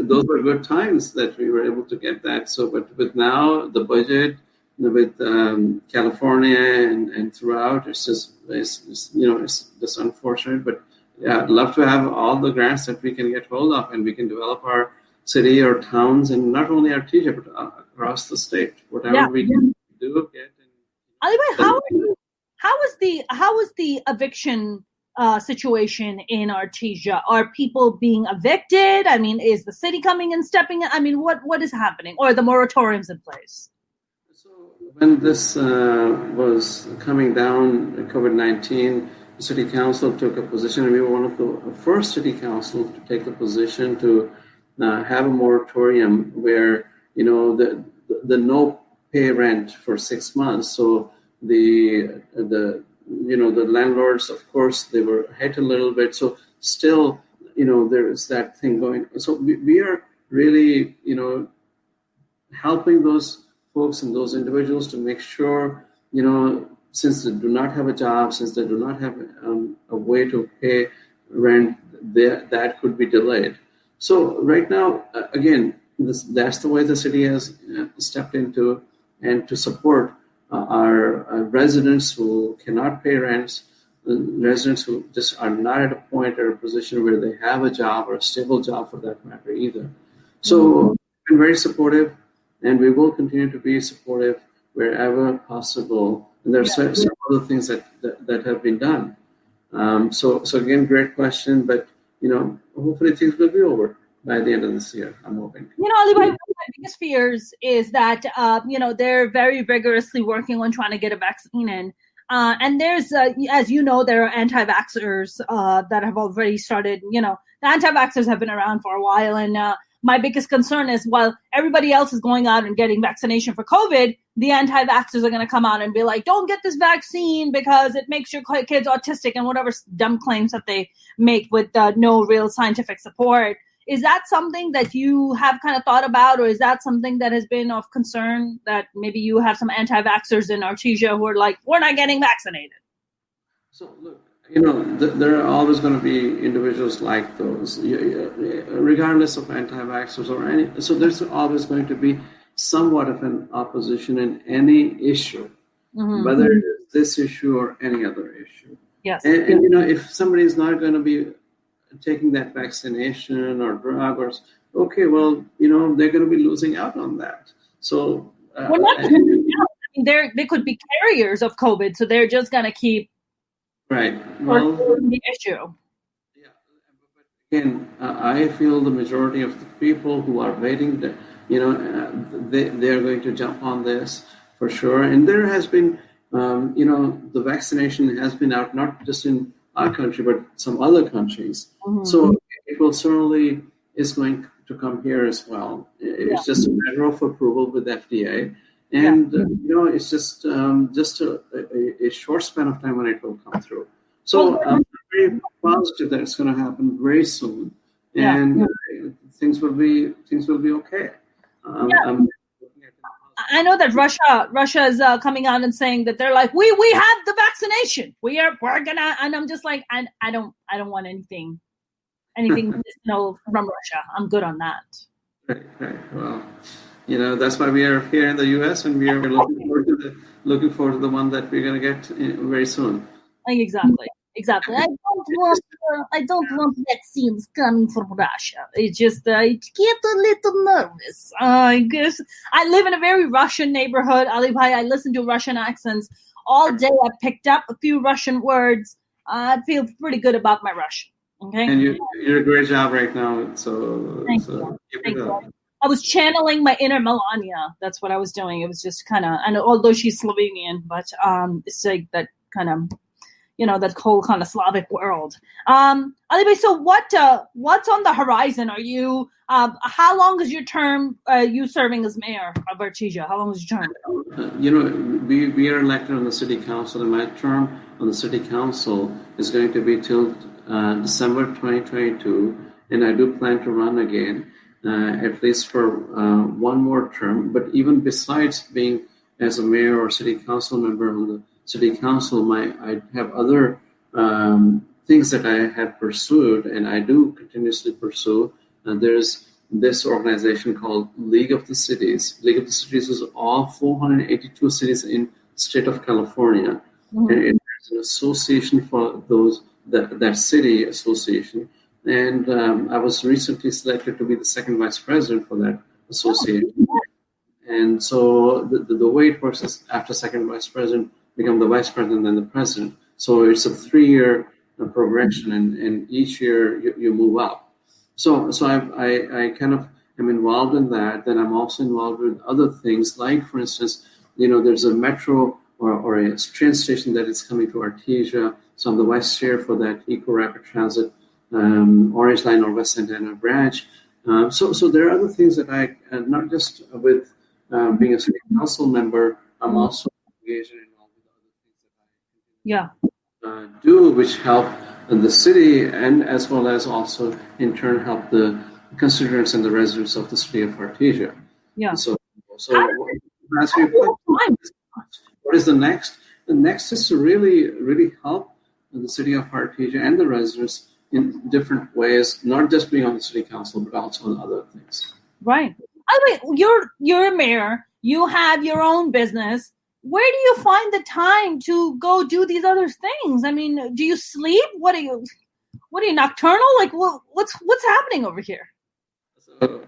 Speaker 2: those were good times that we were able to get that. So, but with now the budget, with California and throughout, it's just unfortunate. But yeah, I'd love to have all the grants that we can get hold of, and we can develop our city or towns, and not only Artesia, but across the state, whatever we can do, get.
Speaker 1: Ali Bhai, how is the eviction situation in Artesia? Are people being evicted? I mean, is the city coming and stepping in? I mean, what is happening? Or are the moratoriums in place?
Speaker 2: So when this was coming down, COVID-19, the city council took a position, and we were one of the first city council to take the position to have a moratorium where the no pay rent for 6 months. So the landlords, of course, they were hit a little bit. So still, there is that thing going. So we are really, helping those folks and those individuals to make sure, since they do not have a job, since they do not have a way to pay rent, that could be delayed. So right now, again, that's the way the city has stepped into and to support are residents who cannot pay rents, residents who just are not at a point or a position where they have a job or a stable job for that matter either. So we've been very supportive, and we will continue to be supportive wherever possible. And there are some other things that have been done. So again, great question, but hopefully things will be over by the end of this year. I'm hoping.
Speaker 1: Ali, one of my biggest fears is that they're very vigorously working on trying to get a vaccine in. And there's, as you know, there are anti-vaxxers that have already started. The anti-vaxxers have been around for a while, and my biggest concern is while everybody else is going out and getting vaccination for COVID, the anti-vaxxers are going to come out and be like, don't get this vaccine because it makes your kids autistic and whatever dumb claims that they make with no real scientific support. Is that something that you have kind of thought about, or is that something that has been of concern, that maybe you have some anti-vaxxers in Artesia who are like, we're not getting vaccinated?
Speaker 2: So look, there are always going to be individuals like those, regardless of anti-vaxxers or any. So there's always going to be somewhat of an opposition in any issue, whether it is this issue or any other issue.
Speaker 1: Yes.
Speaker 2: And if somebody is not going to be taking that vaccination or drug, or okay, well, they're going to be losing out on that. So
Speaker 1: well, not losing out. I mean, they could be carriers of COVID, so they're just going to keep the issue.
Speaker 2: Yeah, but again, I feel the majority of the people who are waiting, they are going to jump on this for sure. And there has been, the vaccination has been out not just in our country, but some other countries. So it will certainly is going to come here as well. It's just a matter of approval with FDA. And, it's just a short span of time when it will come through. So I'm very positive that it's going to happen very soon. And things will be okay.
Speaker 1: I know that Russia is coming out and saying that they're like, we have the vaccination. We're gonna, and I'm just like, I don't want anything medicinal from Russia. I'm good on that.
Speaker 2: Right. Well, that's why we are here in the U.S. and we are looking forward to the one that we're gonna get very soon.
Speaker 1: Exactly. I don't want vaccines coming from Russia. It just I get a little nervous. I guess I live in a very Russian neighborhood, Ali Bhai. I listen to Russian accents all day. I picked up a few Russian words. I feel pretty good about my Russian. Okay.
Speaker 2: And you're a great job right now. So
Speaker 1: Thank you. I was channeling my inner Melania. That's what I was doing. It was just kind of, and although she's Slovenian, but it's like that kind of. That whole kind of Slavic world. Anyway, so what's on the horizon? Are you, how long is your term, you serving as mayor of Artesia? How long is your term?
Speaker 2: We are elected on the city council, and my term on the city council is going to be till December 2022, and I do plan to run again, at least for one more term. But even besides being as a mayor or city council member on the city council, I have other things that I have pursued, and I do continuously pursue. There's this organization called League of the Cities. League of the Cities is all 482 cities in the state of California, and there's an association for that city association. And I was recently selected to be the second vice president for that association. And so the way it works is after second vice president, become the vice president and the president. So it's a 3-year progression, and each year you move up. So I kind of am involved in that. Then I'm also involved with other things, like, for instance, there's a metro or a train station that is coming to Artesia. So I'm the vice chair for that Eco Rapid Transit Orange Line or West Santana branch. So there are other things that I, not just with being a city council member, I'm also engaged in all the other things that I do, which help the city and as well as also in turn help the constituents and the residents of the city of Artesia.
Speaker 1: Yeah.
Speaker 2: So what is the next? The next is to really help the city of Artesia and the residents in different ways, not just being on the city council, but also on other things.
Speaker 1: Right. I mean, you're a mayor. You have your own business. where do you find the time to go do these other things? I mean, do you sleep? What are you nocturnal? Like, what's happening over here?
Speaker 2: So,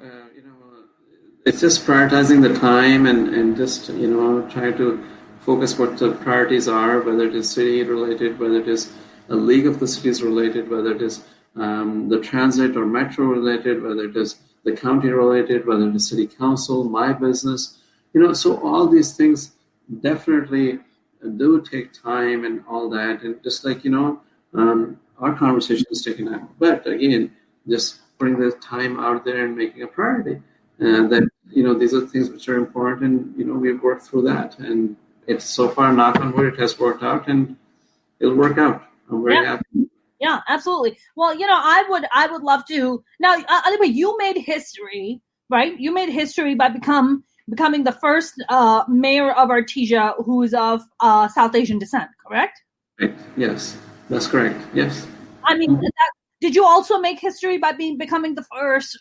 Speaker 2: it's just prioritizing the time and just, try to focus what the priorities are, whether it is city related, whether it is a league of the cities related, whether it is the transit or metro related, whether it is the county related, whether it is city council, my business, so all these things definitely do take time and all that. And just like, our conversation is taking time. But again, just putting the time out there and making a priority. And that, these are things which are important, and, we've worked through that. And it's so far, knock on wood, it has worked out and it'll work out. I'm very happy.
Speaker 1: Yeah, absolutely. Well, I would love to. Now, anyway, you made history, right? You made history by becoming the first mayor of Artesia who is of South Asian descent, correct?
Speaker 2: Right. Yes, that's correct. Yes.
Speaker 1: I mean, did you also make history by becoming the first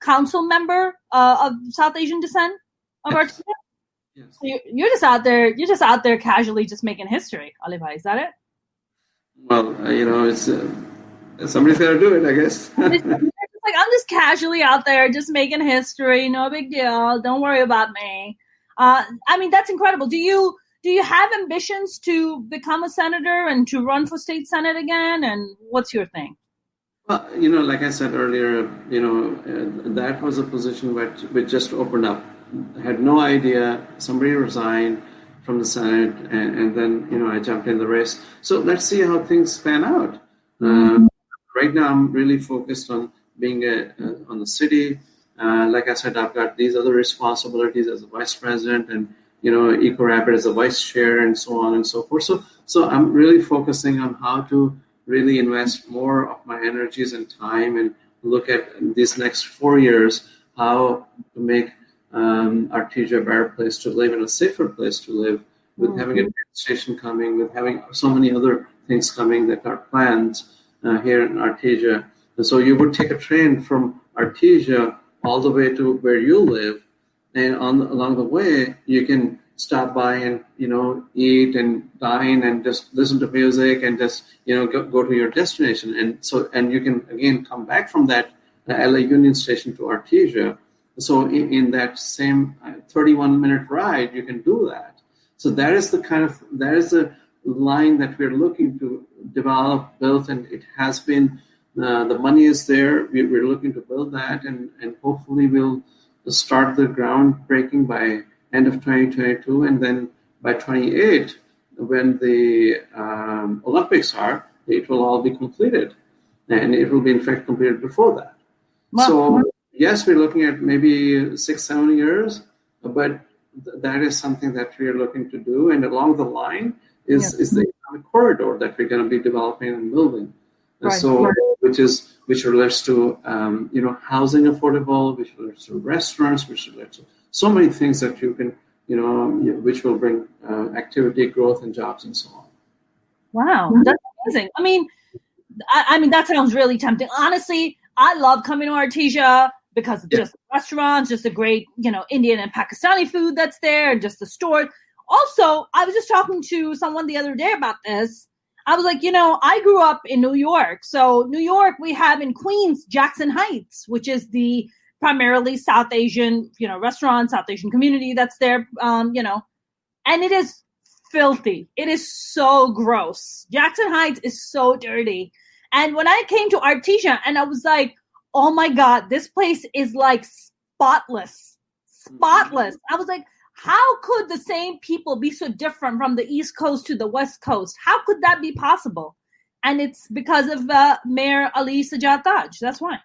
Speaker 1: council member of South Asian descent of Artesia?
Speaker 2: Yes.
Speaker 1: So you're just out there casually just making history, Ali Bhai. Is that it?
Speaker 2: Well, it's somebody's got to do it, I guess.
Speaker 1: Like, I'm just casually out there just making history. No big deal. Don't worry about me. I mean, that's incredible. Do you have ambitions to become a senator and to run for state senate again? And what's your thing?
Speaker 2: Well, like I said earlier, that was a position which just opened up. I had no idea. Somebody resigned from the Senate, and then, I jumped in the race. So let's see how things pan out. Right now, I'm really focused on being on the city. Like I said, I've got these other responsibilities as a vice president and, EcoRapid as a vice chair and so on and so forth. So I'm really focusing on how to really invest more of my energies and time and look at these next 4 years, how to make Artesia a better place to live and a safer place to live, with having a train station coming, with having so many other things coming that are planned here in Artesia. And so you would take a train from Artesia all the way to where you live, and along the way you can stop by and eat and dine and just listen to music and just go to your destination. And you can again come back from that LA Union Station to Artesia. So in that same 31-minute ride, you can do that. So that is the line that we're looking to develop, build, and it has been. The money is there. We're looking to build that, and hopefully we'll start the groundbreaking by end of 2022, and then by 28, when the Olympics are, it will all be completed, and it will be in fact completed before that. Wow. So yes, we're looking at maybe 6-7 years, but that is something that we are looking to do. And along the line is the economic corridor that we're going to be developing and building. Right. So, which relates to housing affordable, which relates to restaurants, which relates to so many things that you can which will bring activity, growth, and jobs, and so on.
Speaker 1: Wow, that's amazing. I mean, that sounds really tempting. Honestly, I love coming to Artesia because of just the restaurants, just the great, Indian and Pakistani food that's there, and just the store. Also, I was just talking to someone the other day about this. I was like, I grew up in New York. So New York, we have in Queens, Jackson Heights, which is the primarily South Asian, restaurant, South Asian community that's there, and it is filthy. It is so gross. Jackson Heights is so dirty. And when I came to Artesia, and I was like, oh my God, this place is like spotless. I was like, how could the same people be so different from the East Coast to the West Coast? How could that be possible? And it's because of Mayor Ali Sajjad Taj. That's why.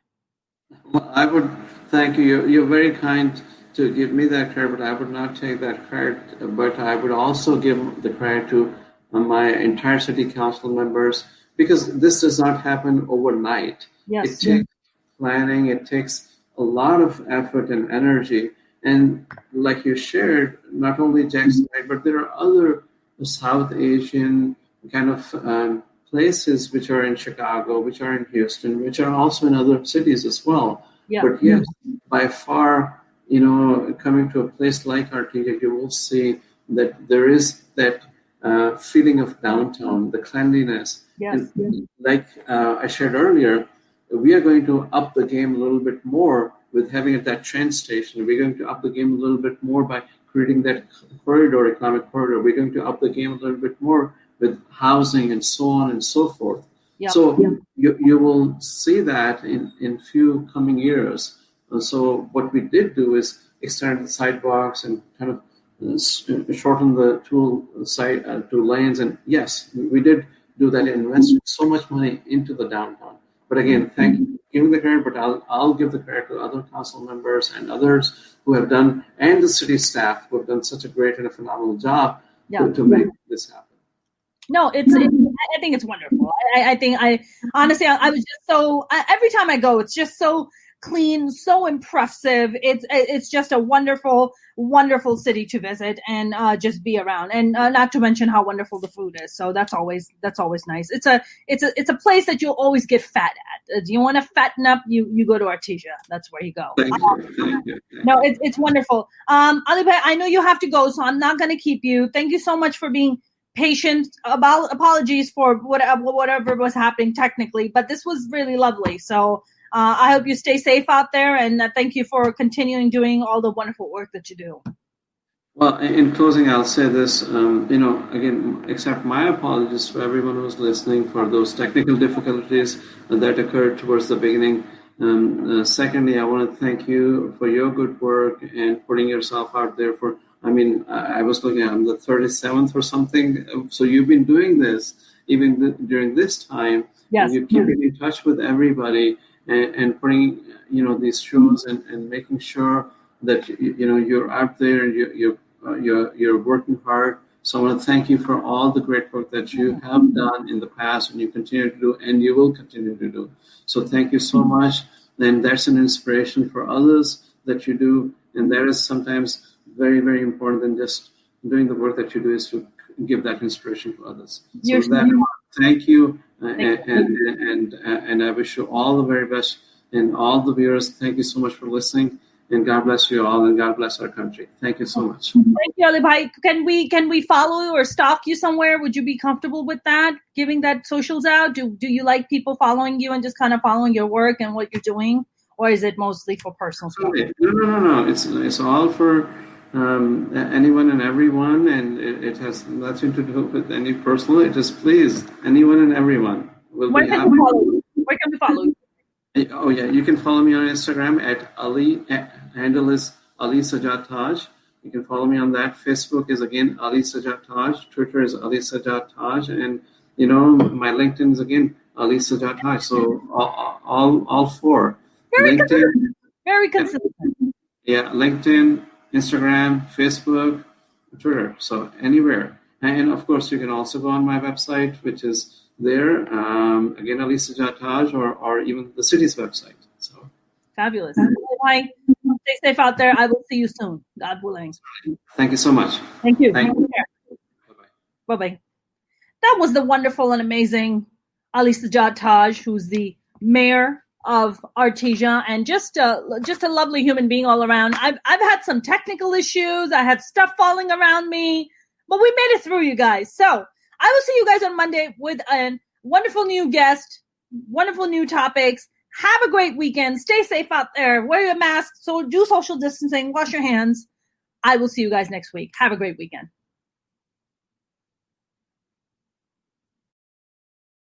Speaker 2: Well, I would thank you. You're very kind to give me that credit, but I would not take that credit. But I would also give the credit to my entire city council members, because this does not happen overnight.
Speaker 1: Yes.
Speaker 2: It takes planning. It takes a lot of effort and energy. And like you shared, not only Jackson, but there are other South Asian kind of places which are in Chicago, which are in Houston, which are also in other cities as well. Yeah. But yes, by far, coming to a place like Artesia, you will see that there is that feeling of downtown, the cleanliness.
Speaker 1: Yes.
Speaker 2: And like I shared earlier, we are going to up the game a little bit more with having it that train station. We're going to up the game a little bit more by creating that corridor, economic corridor. We're going to up the game a little bit more with housing and so on and so forth.
Speaker 1: Yep.
Speaker 2: So you will see that in few coming years. And so what we did do is extend the sidewalks and kind of shorten the two lanes. And yes, we did do that, invest so much money into the downtown. But again, thank you for giving the credit, but I'll give the credit to other council members and others who have done, and the city staff who have done such a great and a phenomenal job to make this happen.
Speaker 1: No, I think it's wonderful. I think honestly, I was just so, every time I go, it's just so clean, so impressive. It's just a wonderful, wonderful city to visit and just be around, and not to mention how wonderful the food is. So that's always nice. It's a place that you'll always get fat at. Do you want to fatten up? You go to Artesia. That's where you go.
Speaker 2: Thank you.
Speaker 1: No, it's wonderful. Ali Bhai, I know you have to go, so I'm not going to keep you. Thank you so much for being patient. Apologies for whatever was happening technically, but this was really lovely. So I hope you stay safe out there, and thank you for continuing doing all the wonderful work that you do.
Speaker 2: Well, in closing, I'll say this, again, accept my apologies to everyone who's listening for those technical difficulties that occurred towards the beginning. Secondly, I want to thank you for your good work and putting yourself out there I was looking at the 37th or something. So you've been doing this even during this time.
Speaker 1: Yes.
Speaker 2: You're keeping in touch with everybody and putting, these shows and making sure that, you're out there and you're working hard. So I want to thank you for all the great work that you have done in the past and you continue to do and you will continue to do. So thank you so much. And that's an inspiration for others that you do. And that is sometimes very, very important than just doing the work that you do is to give that inspiration to others. So thank you. And I wish you all the very best. And all the viewers, thank you so much for listening. And God bless you all, and God bless our country. Thank you so much.
Speaker 1: Thank you, Ali Bhai. Can we follow you or stalk you somewhere? Would you be comfortable with that? Giving that socials out? Do you like people following you and just kind of following your work and what you're doing, or is it mostly for personal stuff?
Speaker 2: No. It's all for anyone and everyone, and it has nothing to do with any personal. It is please anyone and everyone.
Speaker 1: Where can we follow you?
Speaker 2: Oh yeah, you can follow me on Instagram at Ali. Handle is Ali Sajjad Taj. You can follow me on that. Facebook is again Ali Sajjad Taj. Twitter is Ali Sajjad Taj, and my LinkedIn is again Ali Sajjad Taj. So all four.
Speaker 1: Very consistent.
Speaker 2: Yeah, LinkedIn, Instagram, Facebook, Twitter. So anywhere, and of course you can also go on my website, which is there, again, Ali Sajjad Taj, or even the city's website. So
Speaker 1: fabulous. Bye. Stay safe out there. I will see you soon, God willing.
Speaker 2: Thank you so much.
Speaker 1: Thank you.
Speaker 2: Bye-bye.
Speaker 1: Bye-bye. That was the wonderful and amazing Ali Sajjad Taj, who's the mayor of Artesia, and just a lovely human being all around. I've had some technical issues. I had stuff falling around me, but we made it through, you guys. So I will see you guys on Monday with a wonderful new guest, wonderful new topics. Have a great weekend. Stay safe out there. Wear your mask. So do social distancing. Wash your hands. I will see you guys next week. Have a great weekend.